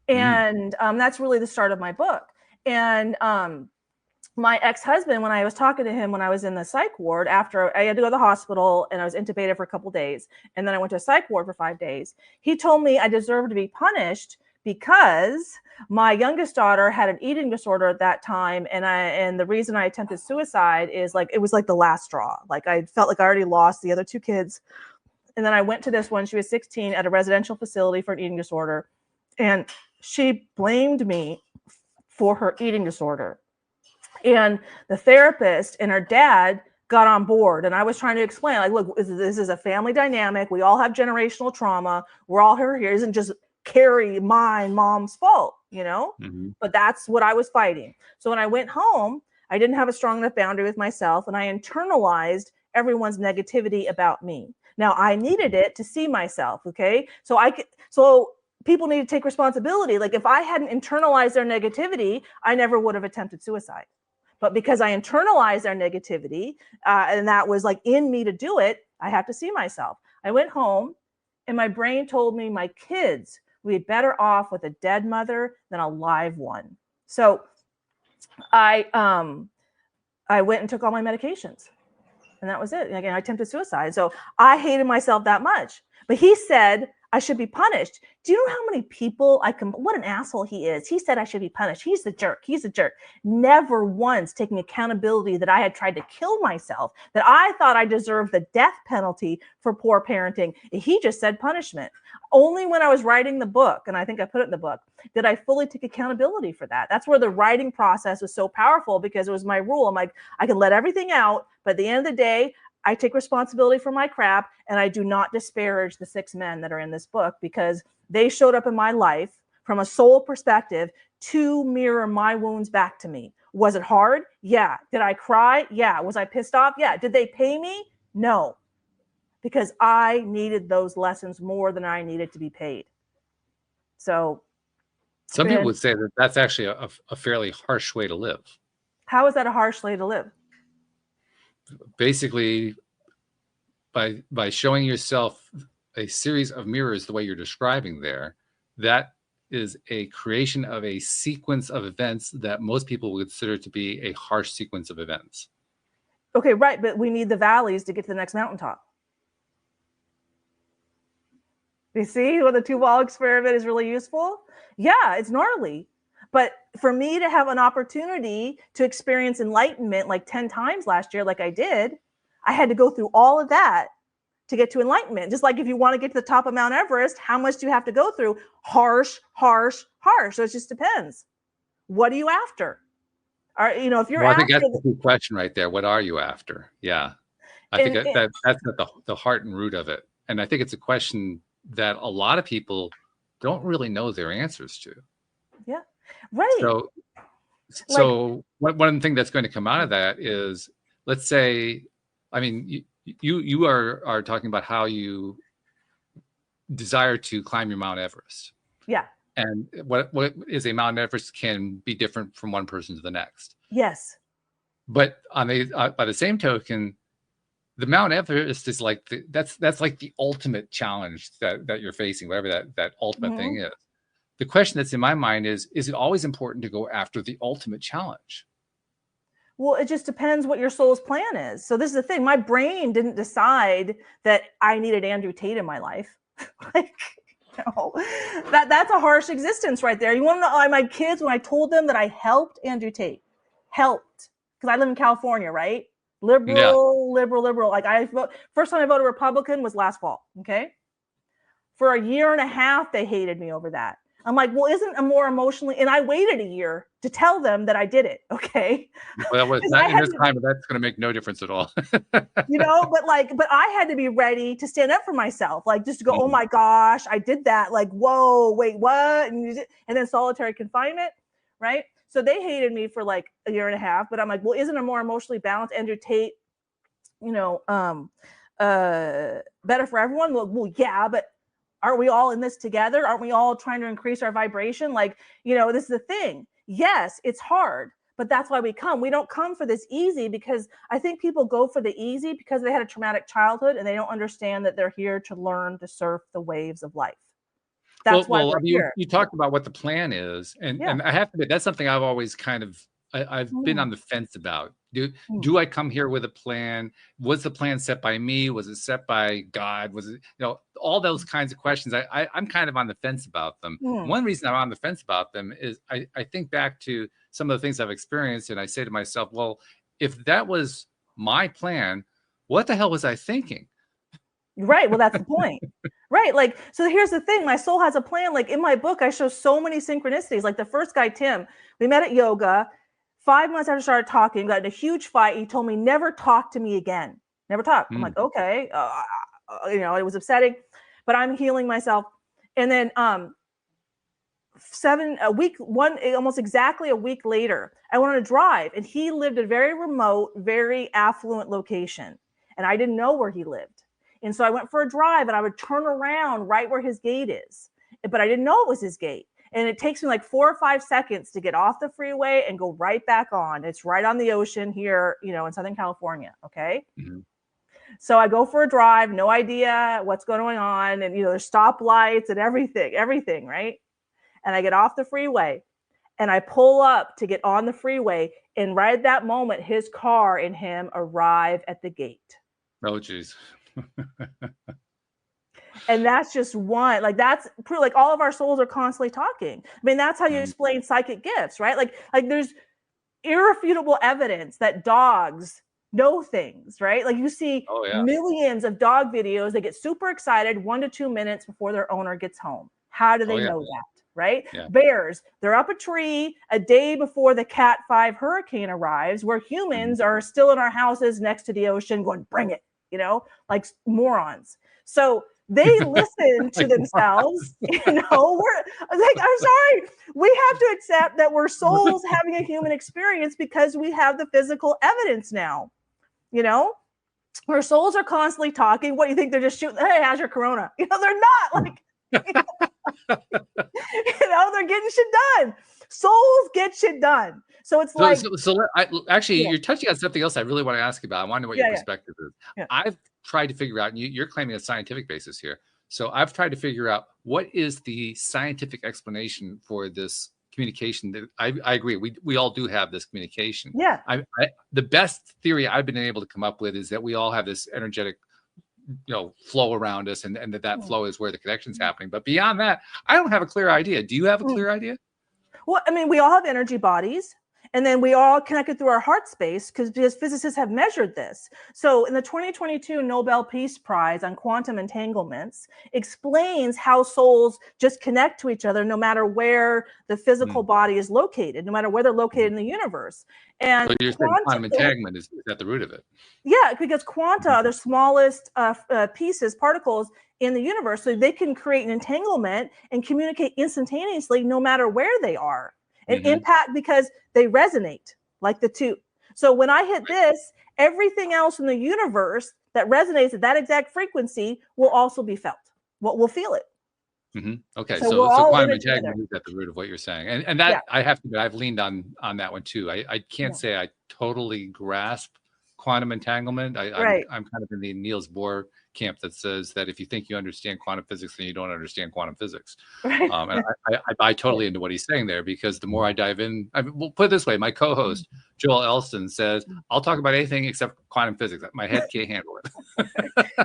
and that's really the start of my book. And my ex-husband, when I was talking to him when I was in the psych ward, after I had to go to the hospital and I was intubated for a couple of days, and then I went to a psych ward for 5 days, he told me I deserved to be punished because my youngest daughter had an eating disorder at that time, and the reason I attempted suicide is like it was like the last straw. Like I felt like I already lost the other two kids, and then I went to this one. She was 16 at a residential facility for an eating disorder, and she blamed me for her eating disorder. And the therapist and her dad got on board. And I was trying to explain, like, look, this is a family dynamic. We all have generational trauma. We're all here. It isn't just Kerry, my mom's fault, you know? But that's what I was fighting. So when I went home, I didn't have a strong enough boundary with myself, and I internalized everyone's negativity about me. Now I needed it to see myself. Okay. So people need to take responsibility. Like if I hadn't internalized their negativity, I never would have attempted suicide. But because I internalized their negativity, and that was like in me to do it, I have to see myself. I went home and my brain told me my kids would be better off with a dead mother than a live one. So I went and took all my medications, and that was it. And again, I attempted suicide. So I hated myself that much. But he said I should be punished. Do you know how many people what an asshole he is. He said I should be punished. He's the jerk. He's a jerk. Never once taking accountability that I had tried to kill myself, that I thought I deserved the death penalty for poor parenting. He just said punishment. Only when I was writing the book, and I think I put it in the book, did I fully take accountability for that. That's where the writing process was so powerful, because it was my rule. I'm like, I can let everything out, but at the end of the day, I take responsibility for my crap, and I do not disparage the 6 men that are in this book, because they showed up in my life from a soul perspective to mirror my wounds back to me. Was it hard? Yeah. Did I cry? Yeah. Was I pissed off? Yeah. Did they pay me? No, because I needed those lessons more than I needed to be paid. So some people would say that that's actually a fairly harsh way to live. How is that a harsh way to live? Basically, by showing yourself a series of mirrors the way you're describing there, that is a creation of a sequence of events that most people would consider to be a harsh sequence of events. Okay, right, but we need the valleys to get to the next mountaintop. You see what the 2-ball experiment is really useful? Yeah, it's gnarly. But for me to have an opportunity to experience enlightenment like 10 times last year, like I did, I had to go through all of that to get to enlightenment. Just like if you want to get to the top of Mount Everest, how much do you have to go through? Harsh, harsh, harsh. So it just depends. What are you after? If you're I think that's the key question right there. What are you after? Yeah. I think that's at the heart and root of it. And I think it's a question that a lot of people don't really know their answers to. Yeah. Right. So one of the things that's going to come out of that is, let's say, I mean, you are talking about how you desire to climb your Mount Everest. Yeah. And what is a Mount Everest can be different from one person to the next. Yes. But by the same token, the Mount Everest is like that's like the ultimate challenge that you're facing, whatever that ultimate thing is. The question that's in my mind is it always important to go after the ultimate challenge? Well, it just depends what your soul's plan is. So this is the thing. My brain didn't decide that I needed Andrew Tate in my life. Like, no, that's a harsh existence right there. You want to know, my kids, when I told them that I helped Andrew Tate, helped, because I live in California, right? Yeah. Liberal. Like first time I voted Republican was last fall. Okay. For a year and a half, they hated me over that. I'm like, well, isn't a more emotionally, and I waited a year to tell them that I did it. Okay. Well, was not in this climate, that's going to make no difference at all. But I had to be ready to stand up for myself. Like, just to go, oh my gosh, I did that. Like, whoa, wait, what? And then solitary confinement. Right. So they hated me for like a year and a half, but I'm like, well, isn't a more emotionally balanced Andrew Tate, better for everyone? Well, yeah, but aren't we all in this together? Aren't we all trying to increase our vibration? Like, this is the thing. Yes, it's hard, but that's why we come. We don't come for this easy, because I think people go for the easy because they had a traumatic childhood and they don't understand that they're here to learn to surf the waves of life. That's why we're here. You talked about what the plan is, and I have to admit, that's something I've always kind of I've been on the fence about. Do I come here with a plan? Was the plan set by me? Was it set by God? Was it, all those kinds of questions? I'm kind of on the fence about them. One reason I'm on the fence about them is I think back to some of the things I've experienced, and I say to myself, well, if that was my plan, what the hell was I thinking? Right. Well, that's the point. Right. Like, so here's the thing. My soul has a plan. Like in my book, I show so many synchronicities. Like the first guy, Tim, we met at yoga. 5 months after I started talking, got in a huge fight. He told me, never talk to me again. Never talk. I'm like, okay. It was upsetting, but I'm healing myself. And then almost exactly a week later, I went on a drive, and he lived at a very remote, very affluent location. And I didn't know where he lived. And so I went for a drive, and I would turn around right where his gate is. But I didn't know it was his gate. And it takes me like 4 or 5 seconds to get off the freeway and go right back on. It's right on the ocean here, in Southern California. Okay. So I go for a drive, no idea what's going on. And, there's stoplights and everything. Right. And I get off the freeway and I pull up to get on the freeway. And right at that moment, his car and him arrive at the gate. Oh, geez. And that's just one, like, that's proof. Like, all of our souls are constantly talking. I mean, that's how you explain psychic gifts, right? Like there's irrefutable evidence that dogs know things, right? Like, you see millions of dog videos. They get super excited 1 to 2 minutes before their owner gets home. How do they know that, right? Yeah. Bears, they're up a tree a day before the Cat 5 hurricane arrives, where humans are still in our houses next to the ocean going, bring it, like morons. So they listen to themselves, I'm sorry. We have to accept that we're souls having a human experience because we have the physical evidence now. Our souls are constantly talking. What do you think? They're just shooting, hey, how's your corona? They're not like, they're getting shit done. Souls get shit done. So it's you're touching on something else I really want to ask you about. I want to know what your perspective is. Yeah. I've tried to figure out, and you're claiming a scientific basis here. So I've tried to figure out what is the scientific explanation for this communication. That I agree, we all do have this communication. Yeah. The best theory I've been able to come up with is that we all have this energetic flow around us, and that flow is where the connection's happening. But beyond that, I don't have a clear idea. Do you have a clear idea? Well, I mean, we all have energy bodies, and then we all connected through our heart space because physicists have measured this. So in the 2022 Nobel Peace Prize on quantum entanglements explains how souls just connect to each other no matter where the physical body is located, no matter where they're located in the universe. And so you're saying quantum entanglement is at the root of it. Yeah, because quanta are the smallest particles in the universe. So they can create an entanglement and communicate instantaneously no matter where they are. And impact because they resonate like the two. So when I hit this, everything else in the universe that resonates at that exact frequency will also be felt. We'll feel it. Okay, so quantum entanglement is at the root of what you're saying, and that I have to admit, I've leaned on that one too. I can't say I totally grasp quantum entanglement. Right. I'm kind of in the Niels Bohr camp that says that if you think you understand quantum physics, then you don't understand quantum physics. Right. And I buy totally into what he's saying there, because the more I dive in, we'll put it this way: my co-host Joel Elston says I'll talk about anything except quantum physics. My head can't handle it.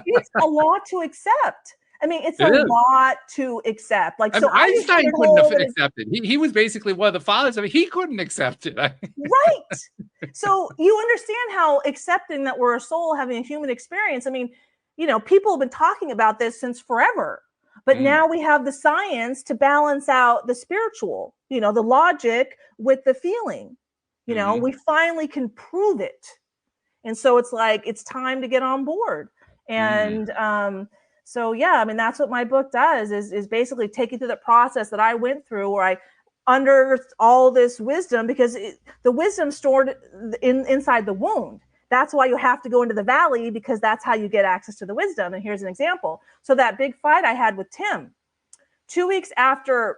It's a lot to accept. I mean, it's a It is. lot to accept. Like, I mean, so I used to Einstein couldn't know have that it's accepted. He was basically one of the fathers of it. He couldn't accept it. right. So you understand how accepting that we're a soul having a human experience. I mean, people have been talking about this since forever, but now we have the science to balance out the spiritual, the logic with the feeling. We finally can prove it. And so it's like, it's time to get on board. And so, yeah, I mean, that's what my book does is basically take you through the process that I went through, where I unearthed all this wisdom, because the wisdom stored inside the wound. That's why you have to go into the valley, because that's how you get access to the wisdom. And here's an example. So that big fight I had with Tim, 2 weeks after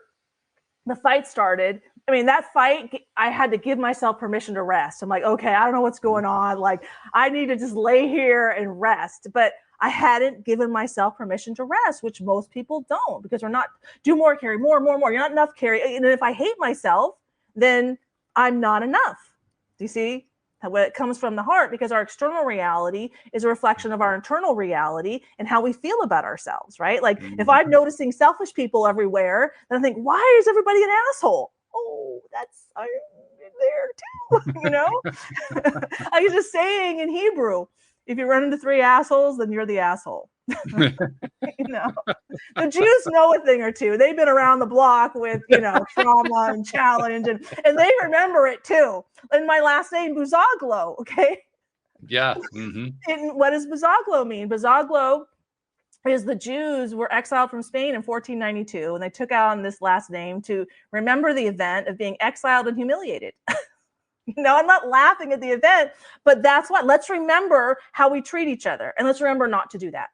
the fight started, I mean, that fight, I had to give myself permission to rest. I'm like, okay, I don't know what's going on. Like, I need to just lay here and rest. But I hadn't given myself permission to rest, which most people don't, because we're not, do more, Kerry, more. You're not enough, Kerry. And if I hate myself, then I'm not enough. Do you see? When it comes from the heart, because our external reality is a reflection of our internal reality and how we feel about ourselves, right? Like, if I'm noticing selfish people everywhere, then I think, why is everybody an asshole? Oh, I'm there too, I was just saying in Hebrew, if you run into 3 assholes, then you're the asshole. The Jews know a thing or two. They've been around the block with, trauma and challenge, and they remember it too. And my last name, Buzaglo, okay? Yeah. And what does Buzaglo mean? Buzaglo is the Jews were exiled from Spain in 1492, and they took on this last name to remember the event of being exiled and humiliated. I'm not laughing at the event, but that's what. Let's remember how we treat each other, and let's remember not to do that.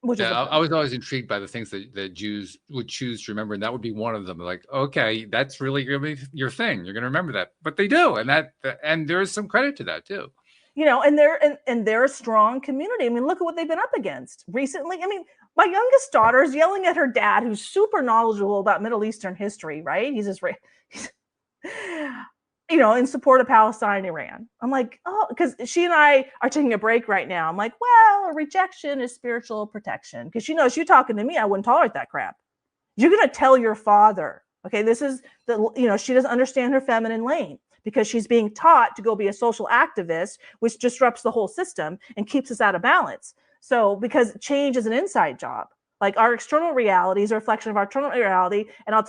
I was always intrigued by the things that Jews would choose to remember, and that would be one of them. Like, okay, that's really going to be your thing. You're going to remember that, but they do, and there is some credit to that too. And they're a strong community. I mean, look at what they've been up against recently. I mean, my youngest daughter is yelling at her dad, who's super knowledgeable about Middle Eastern history, right? He's in support of Palestine and Iran. I'm like, oh, because she and I are taking a break right now. I'm like, well, a rejection is spiritual protection. Because she knows, you talking to me, I wouldn't tolerate that crap. You're going to tell your father, okay, this is she doesn't understand her feminine lane, because she's being taught to go be a social activist, which disrupts the whole system and keeps us out of balance. So, because change is an inside job. Like, our external reality is a reflection of our internal reality. And I'll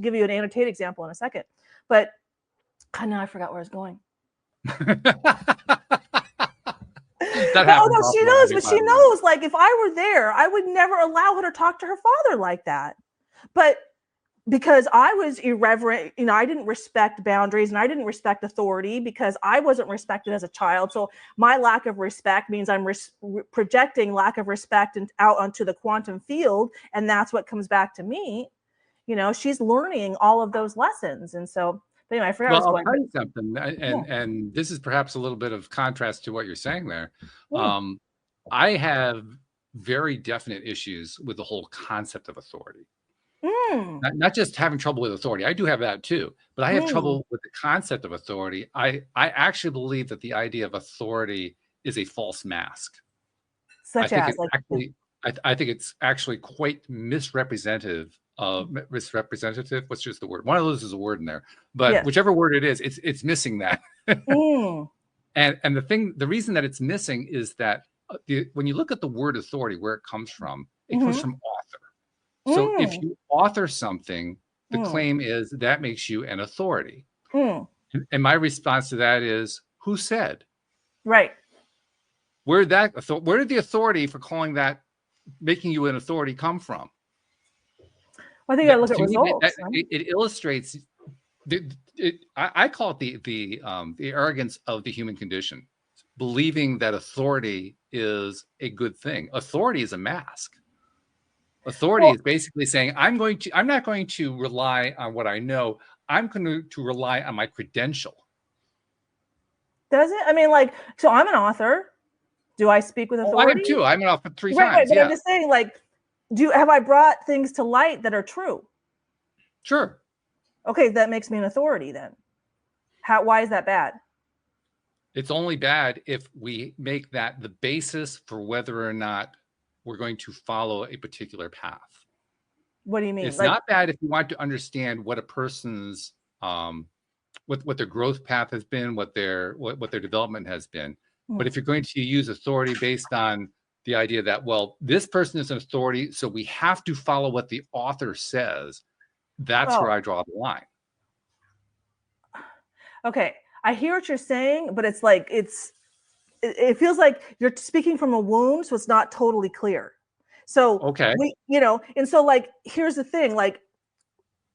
give you an annotated example in a second. But now I forgot where I was going. No, she knows, but she knows, like, if I were there, I would never allow her to talk to her father like that. But because I was irreverent, I didn't respect boundaries, and I didn't respect authority because I wasn't respected as a child. So my lack of respect means I'm projecting lack of respect out onto the quantum field, and that's what comes back to me. She's learning all of those lessons, and so. But anyway, I forgot. Well, I'll tell you something, and this is perhaps a little bit of contrast to what you're saying there. I have very definite issues with the whole concept of authority. Not just having trouble with authority. I do have that too, but I have trouble with the concept of authority. I actually believe that the idea of authority is a false mask. I think it's actually quite misrepresentative. Misrepresentative. What's just the word? One of those is a word in there, but whichever word it is, it's missing that. And the reason that it's missing is that when you look at the word authority, where it comes from author. So if you author something, the claim is that makes you an authority. And my response to that is, who said? Right. Where did the authority for calling that, making you an authority, come from? Well, I think I look at results. It illustrates. I call it the arrogance of the human condition, believing that authority is a good thing. Authority is a mask. Authority is basically saying, I'm not going to rely on what I know. I'm going to rely on my credential. Does it? I mean, like, so I'm an author. Do I speak with Oh, I am authority? too. I'm off 3 Right. times. But I'm Yeah, just saying, like, have I brought things to light that are true? sure. Okay, that makes me an authority then. Why is that bad? It's only bad if we make that the basis for whether or not we're going to follow a particular path. What do you mean? It's Like, not bad if you want to understand what a person's what their growth path has been, what their development has been. But if you're going to use authority based on the idea that, well, this person is an authority, so we have to follow what the author says, that's where oh, I draw the line. okay. I hear what you're saying, but it's like it feels like you're speaking from a wound, so it's not totally clear. So Okay. and so like here's the thing, like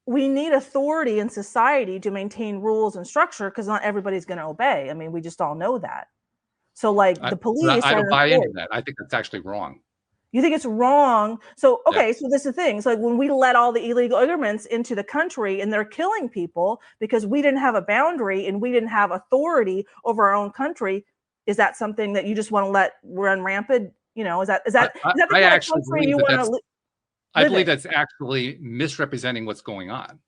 we need authority in society to maintain rules and structure because not everybody's going to obey. I mean, we just all know that. So like the police I are don't an buy into authority. that. I think that's actually wrong. You think it's wrong? So Yeah. okay, so this is the thing. It's like when we let all the illegal immigrants into the country and they're killing people because we didn't have a boundary and we didn't have authority over our own country. Is that something that you just want to let run rampant? Is that the I kind of actually country believe you that want to I live believe in? that's actually misrepresenting what's going on.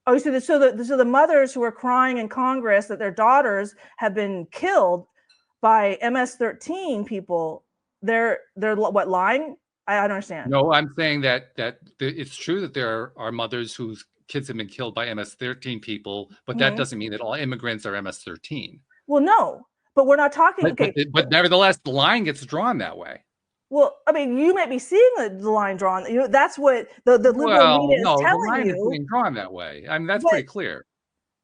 Oh, so the mothers who are crying in Congress that their daughters have been killed by MS-13 people, they're what, lying? I don't understand. No, I'm saying that it's true that there are mothers whose kids have been killed by MS-13 people, but that Mm-hmm. doesn't mean that all immigrants are MS-13. Well, no, but we're not talking. But Okay, nevertheless, the line gets drawn that way. well, I mean, you might be seeing the line drawn. That's what the liberal Well, media is no, the telling line is you. being drawn that way. I mean, that's But pretty clear.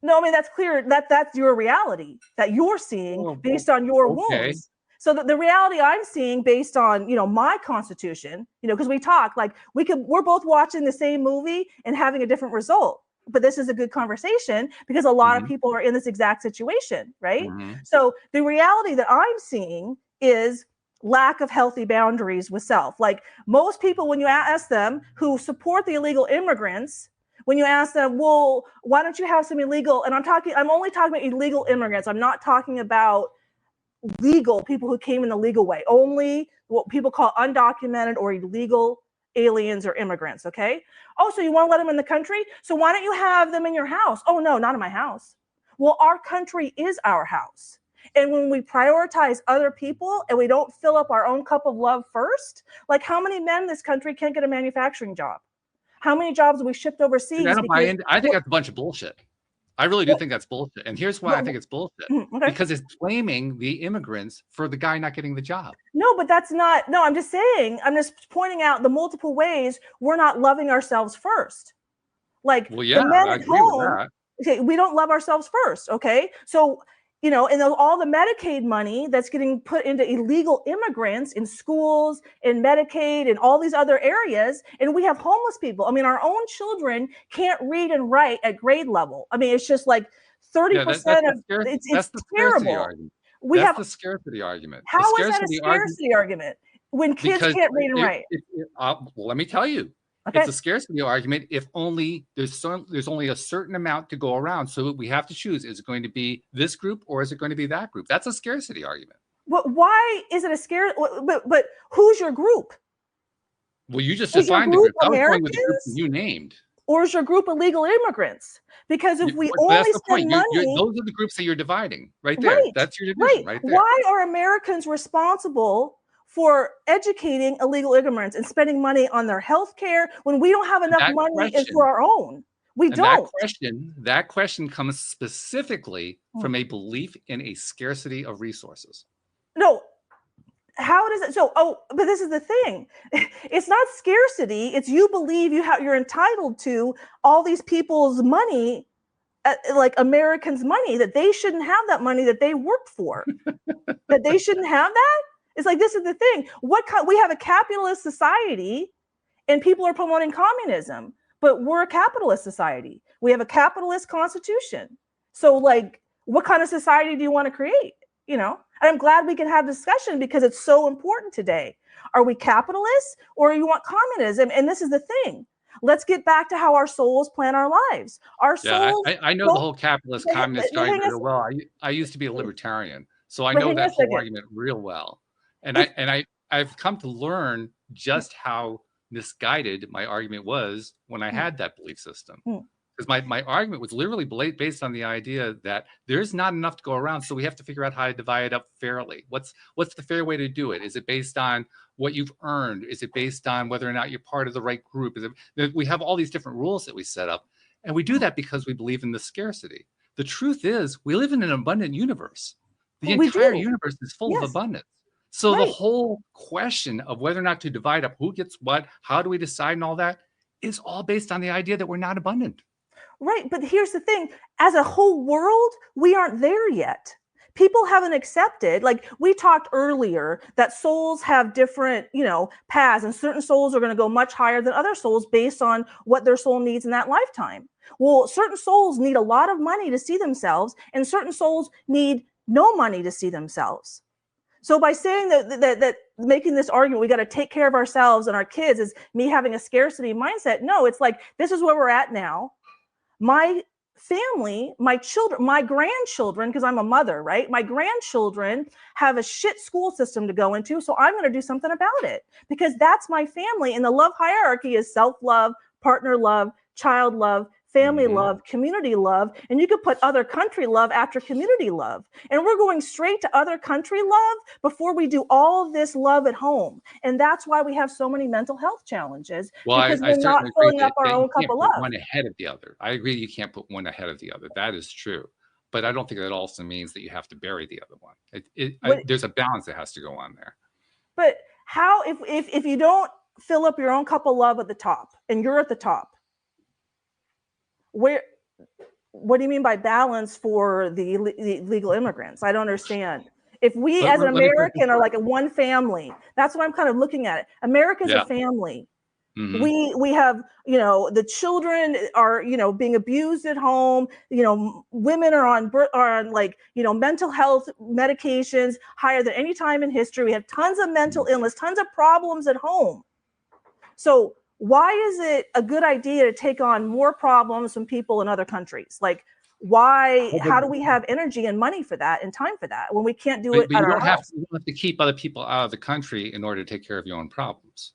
no, I mean that's clear. That's your reality that you're seeing Oh, based on your okay. wounds. So the reality I'm seeing based on my constitution, because we talk like we're both watching the same movie and having a different result. But this is a good conversation because a lot of Mm-hmm. people are in this exact situation, right? Mm-hmm. So the reality that I'm seeing is lack of healthy boundaries with self. Like most people, when you ask them who support the illegal immigrants, when you ask them, well, why don't you have some illegal, and I'm only talking about illegal immigrants. I'm not talking about legal people who came in the legal way, only what people call undocumented or illegal aliens or immigrants. Okay. Oh, so you want to let them in the country? So why don't you have them in your house? Oh, no, not in my house. Well, our country is our house. And when we prioritize other people and we don't fill up our own cup of love first, like how many men in this country can't get a manufacturing job? How many jobs have we shipped See, I overseas don't buy because in. I think that's a bunch of bullshit. I really do think that's bullshit. And here's why I think it's bullshit. okay. Because it's blaming the immigrants for the guy not getting the job. No, but that's not, no, I'm just saying, I'm just pointing out the multiple ways we're not loving ourselves first. Like Well, yeah, the men I at agree with home, that. okay, we don't love ourselves first. Okay. So, and all the Medicaid money that's getting put into illegal immigrants in schools, in Medicaid, and all these other areas. And we have homeless people. I mean, our own children can't read and write at grade level. I mean, it's just like 30% of it's the scarcity terrible. argument. We That's have, the scarcity argument. The how is that a scarcity argument scarcity argument when kids because can't read and write? well, let me tell you, Okay. it's a scarcity argument if only there's only a certain amount to go around. So we have to choose: is it going to be this group or is it going to be that group? That's a scarcity argument. But why is it a scare? But who's your group? Well, you just Is your defined the group group. I was going with the group that Americans? you named. Or is your group illegal immigrants? Because if we But that's only the spend point. money, Those are the groups that you're dividing right there. right, That's your division right. right there. Why are Americans responsible for educating illegal immigrants and spending money on their health care when we don't have enough money for our own? We don't. That question comes specifically from a belief in a scarcity of resources. No. How does it? But this is the thing. It's not scarcity. It's you believe you're entitled to all these people's money, like Americans' money, that they shouldn't have that money that they worked for. That they shouldn't have that. It's like, this is the thing. We have a capitalist society, and people are promoting communism, but we're a capitalist society. We have a capitalist constitution. So, like, what kind of society do you want to create? And I'm glad we can have discussion because it's so important today. Are we capitalists or you want communism? And this is the thing. Let's get back to how our souls plan our lives. Our Yeah, souls I know the don't. whole capitalist But communist argument hang real well. I used to be a libertarian, so I but know hang on that a whole second. argument real well. And If I've come to learn just how misguided my argument was when I mm, had that belief system. mm, Because my argument was literally based on the idea that there's not enough to go around, so we have to figure out how to divide it up fairly. What's the fair way to do it? Is it based on what you've earned? Is it based on whether or not you're part of the right group? We have all these different rules that we set up, and we do that because we believe in the scarcity. The truth is, we live in an abundant universe. The we entire do, universe is full of yes, abundance. So the right. whole question of whether or not to divide up who gets what, how do we decide, and all that is all based on the idea that we're not abundant. Right. But here's the thing, as a whole world, we aren't there yet. People haven't accepted, like we talked earlier, that souls have different, paths, and certain souls are going to go much higher than other souls based on what their soul needs in that lifetime. Well, certain souls need a lot of money to see themselves, and certain souls need no money to see themselves. So by saying that making this argument, we got to take care of ourselves and our kids is me having a scarcity mindset. No, it's like, this is where we're at now. My family, my children, my grandchildren, because I'm a mother, right? My grandchildren have a shit school system to go into. So I'm going to do something about it because that's my family. And the love hierarchy is self-love, partner love, child love, family love, community love. And you could put other country love after community love. And we're going straight to other country love before we do all of this love at home. And that's why we have so many mental health challenges, Well, because I we're not certainly agree filling that, up our you own cup can't of put love. one ahead of the other. I agree you can't put one ahead of the other. That is true. But I don't think that also means that you have to bury the other one. There's a balance that has to go on there. But how, if you don't fill up your own cup of love at the top and you're at the top, what do you mean by balance for the illegal immigrants? I don't understand. If we as an Let me put it this American are way. like a one family, that's what I'm kind of looking at it. America's a Yeah. family. Mm-hmm. We have, the children are, being abused at home. Women are on like, mental health medications higher than any time in history. We have tons of mental illness, tons of problems at home. So why is it a good idea to take on more problems from people in other countries? Like, why? How do we have energy and money for that and time for that when we can't do it But at you our don't have house? to keep other people out of the country in order to take care of your own problems.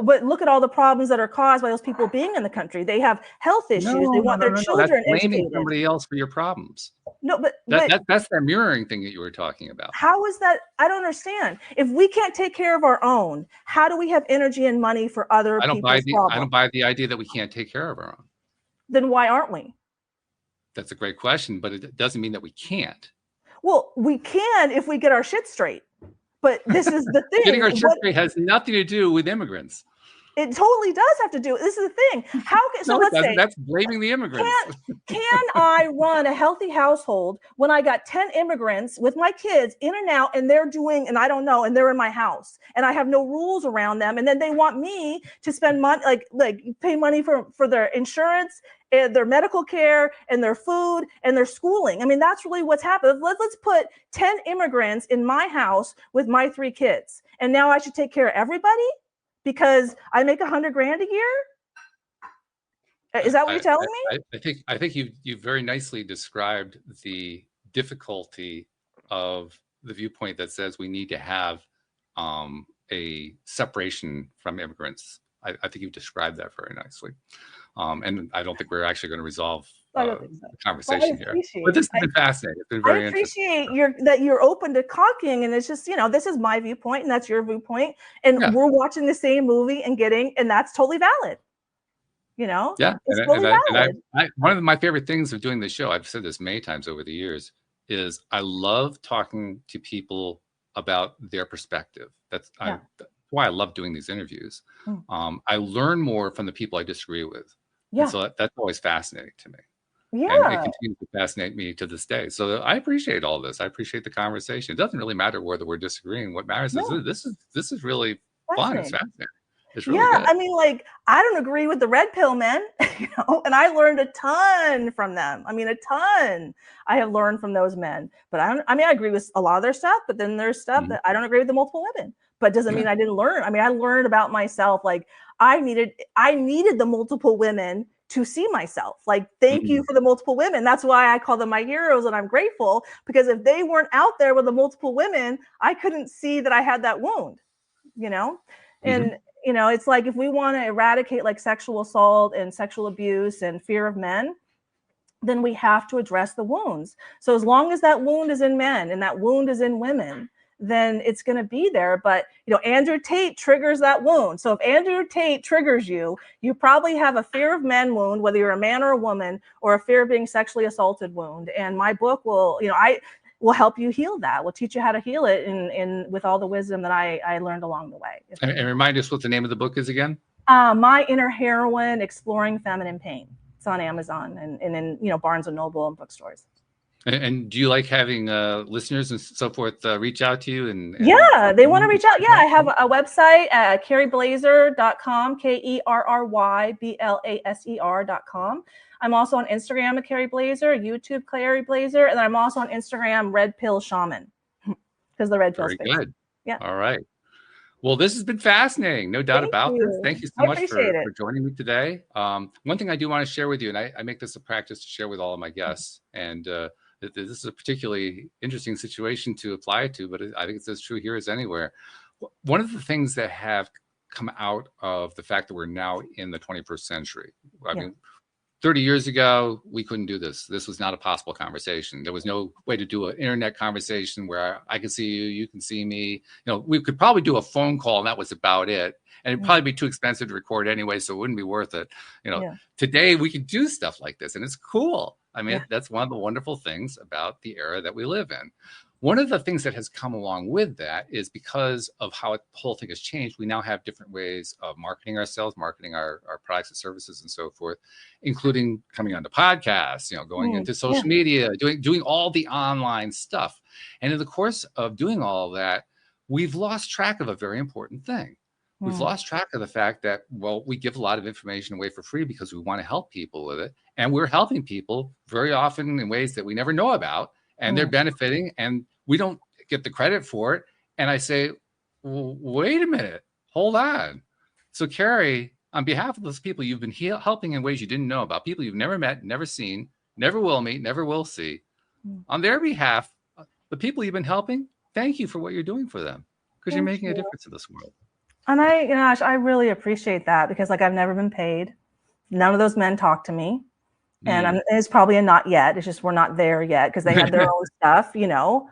But look at all the problems that are caused by those people being in the country. They have health issues. They want their No. That's children blaming educated. somebody else for your problems. No, but That's that mirroring thing that you were talking about. how is that? I don't understand. If we can't take care of our own, how do we have energy and money for other people's I don't problems? buy the idea that we can't take care of our own. Then why aren't we? That's a great question, but it doesn't mean that we can't. Well, we can if we get our shit straight. But this is the thing. Getting our shit straight has nothing to do with immigrants. It totally does have to do. This is the thing. So let's say that's blaming the immigrants. Can I run a healthy household when I got 10 immigrants with my kids in and out, and they're doing, and I don't know, and they're in my house, and I have no rules around them, and then they want me to spend money, like pay money for their insurance and their medical care and their food and their schooling. I mean, that's really what's happened. Let's put 10 immigrants in my house with my 3 kids, and now I should take care of everybody because I make $100,000 a year? Is that what you're telling me? I think you very nicely described the difficulty of the viewpoint that says we need to have a separation from immigrants. I think you've described that very nicely. And I don't think we're actually going to resolve the conversation here. But this has been fascinating. It's been very interesting. I appreciate that you're open to talking, and it's just, this is my viewpoint and that's your viewpoint, and we're watching the same movie and that's totally valid. Yeah, it's totally valid. One of my favorite things of doing this show, I've said this many times over the years, is I love talking to people about their perspective. That's why I love doing these interviews. I learn more from the people I disagree with. Yeah. And so that's always fascinating to me. Yeah. And it continues to fascinate me to this day. So I appreciate all this. I appreciate the conversation. It doesn't really matter whether we're disagreeing. What matters is this is really fun. It's fascinating. It's really good. I mean, I don't agree with the red pill men, and I learned a ton from them. I mean, a ton I have learned from those men. But I agree with a lot of their stuff, but then there's stuff that I don't agree with the multiple women. but doesn't mean I didn't learn. I mean, I learned about myself. Like I needed the multiple women to see myself. Like, thank you for the multiple women. That's why I call them my heroes, and I'm grateful, because if they weren't out there with the multiple women, I couldn't see that I had that wound, you know? And, you know, it's like, if we want to eradicate like sexual assault and sexual abuse and fear of men, then we have to address the wounds. So as long as that wound is in men and that wound is in women, then it's going to be there. But, you know, Andrew Tate triggers that wound. So if Andrew Tate triggers you, you probably have a fear of men wound, whether you're a man or a woman, or a fear of being sexually assaulted wound. And my book will, you know, I will help you heal that. We'll teach you how to heal it in with all the wisdom that I learned along the way. And remind us what the name of the book is again. My Inner Heroine, Exploring Feminine Pain. It's on Amazon and in, you know, Barnes and Noble and bookstores. And do you like having listeners and so forth reach out to you? And yeah, they want to reach out. Yeah, I have a website at kerryblaser.com, KerryBlaser.com. I'm also on Instagram at Kerry Blaser, YouTube Kerry Blaser, and I'm also on Instagram Red Pill Shaman, because the red pill space. Very good. Yeah. All right. Well, this has been fascinating. No doubt about this. Thank you so much for joining me today. One thing I do want to share with you, and I make this a practice to share with all of my guests, and this is a particularly interesting situation to apply it to, but I think it's as true here as anywhere. One of the things that have come out of the fact that we're now in the 21st century, I mean, 30 years ago, we couldn't do this. This was not a possible conversation. There was no way to do an internet conversation where I can see you, you can see me. You know, we could probably do a phone call, and that was about it. And it'd probably be too expensive to record anyway, so it wouldn't be worth it. You know, today we can do stuff like this, and it's cool. I mean, that's one of the wonderful things about the era that we live in. One of the things that has come along with that is because of how the whole thing has changed, we now have different ways of marketing ourselves, marketing our products and services and so forth, including coming onto podcasts, you know, going into social media, doing all the online stuff. And in the course of doing all of that, we've lost track of a very important thing. We've lost track of the fact that, well, we give a lot of information away for free because we want to help people with it. And we're helping people very often in ways that we never know about. And they're benefiting, and we don't get the credit for it. And I say, well, wait a minute, hold on. So Kerry, on behalf of those people you've been helping in ways you didn't know about, people you've never met, never seen, never will meet, never will see, on their behalf, the people you've been helping, thank you for what you're doing for them, because you're making a difference in this world. And I really appreciate that, because like I've never been paid. None of those men talk to me. And it's probably a not yet. It's just we're not there yet because they have their own stuff, you know.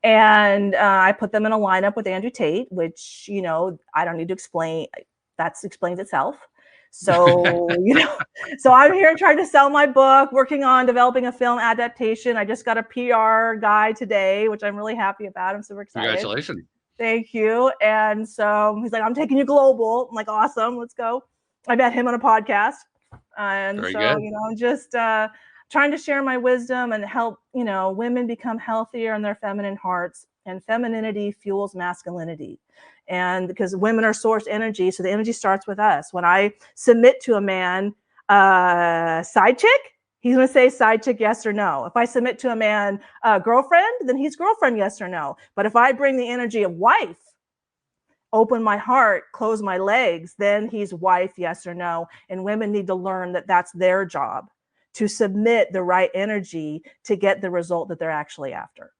And I put them in a lineup with Andrew Tate, which, you know, I don't need to explain. That explains itself. So, you know, so I'm here trying to sell my book, working on developing a film adaptation. I just got a PR guy today, which I'm really happy about. I'm super excited. Congratulations. Thank you. And so he's like, I'm taking you global. I'm like, awesome. Let's go. I met him on a podcast. And Very so, good. you know, I'm just trying to share my wisdom and help, you know, women become healthier in their feminine hearts. And femininity fuels masculinity. And because women are source energy, so the energy starts with us. When I submit to a man, side chick, he's going to say side chick, yes or no. If I submit to a man, girlfriend, then he's girlfriend, yes or no. But if I bring the energy of wife, open my heart, close my legs, then he's wife, yes or no. And women need to learn that that's their job, to submit the right energy to get the result that they're actually after.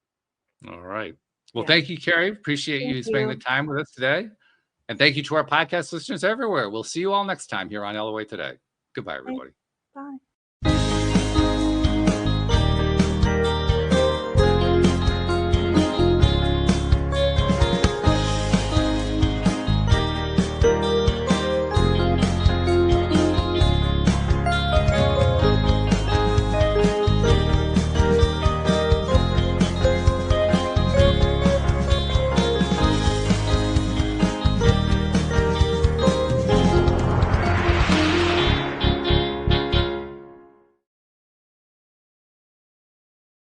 All right. Well, thank you, Kerry. Appreciate you spending the time with us today. And thank you to our podcast listeners everywhere. We'll see you all next time here on LOA Today. Goodbye, everybody. Bye.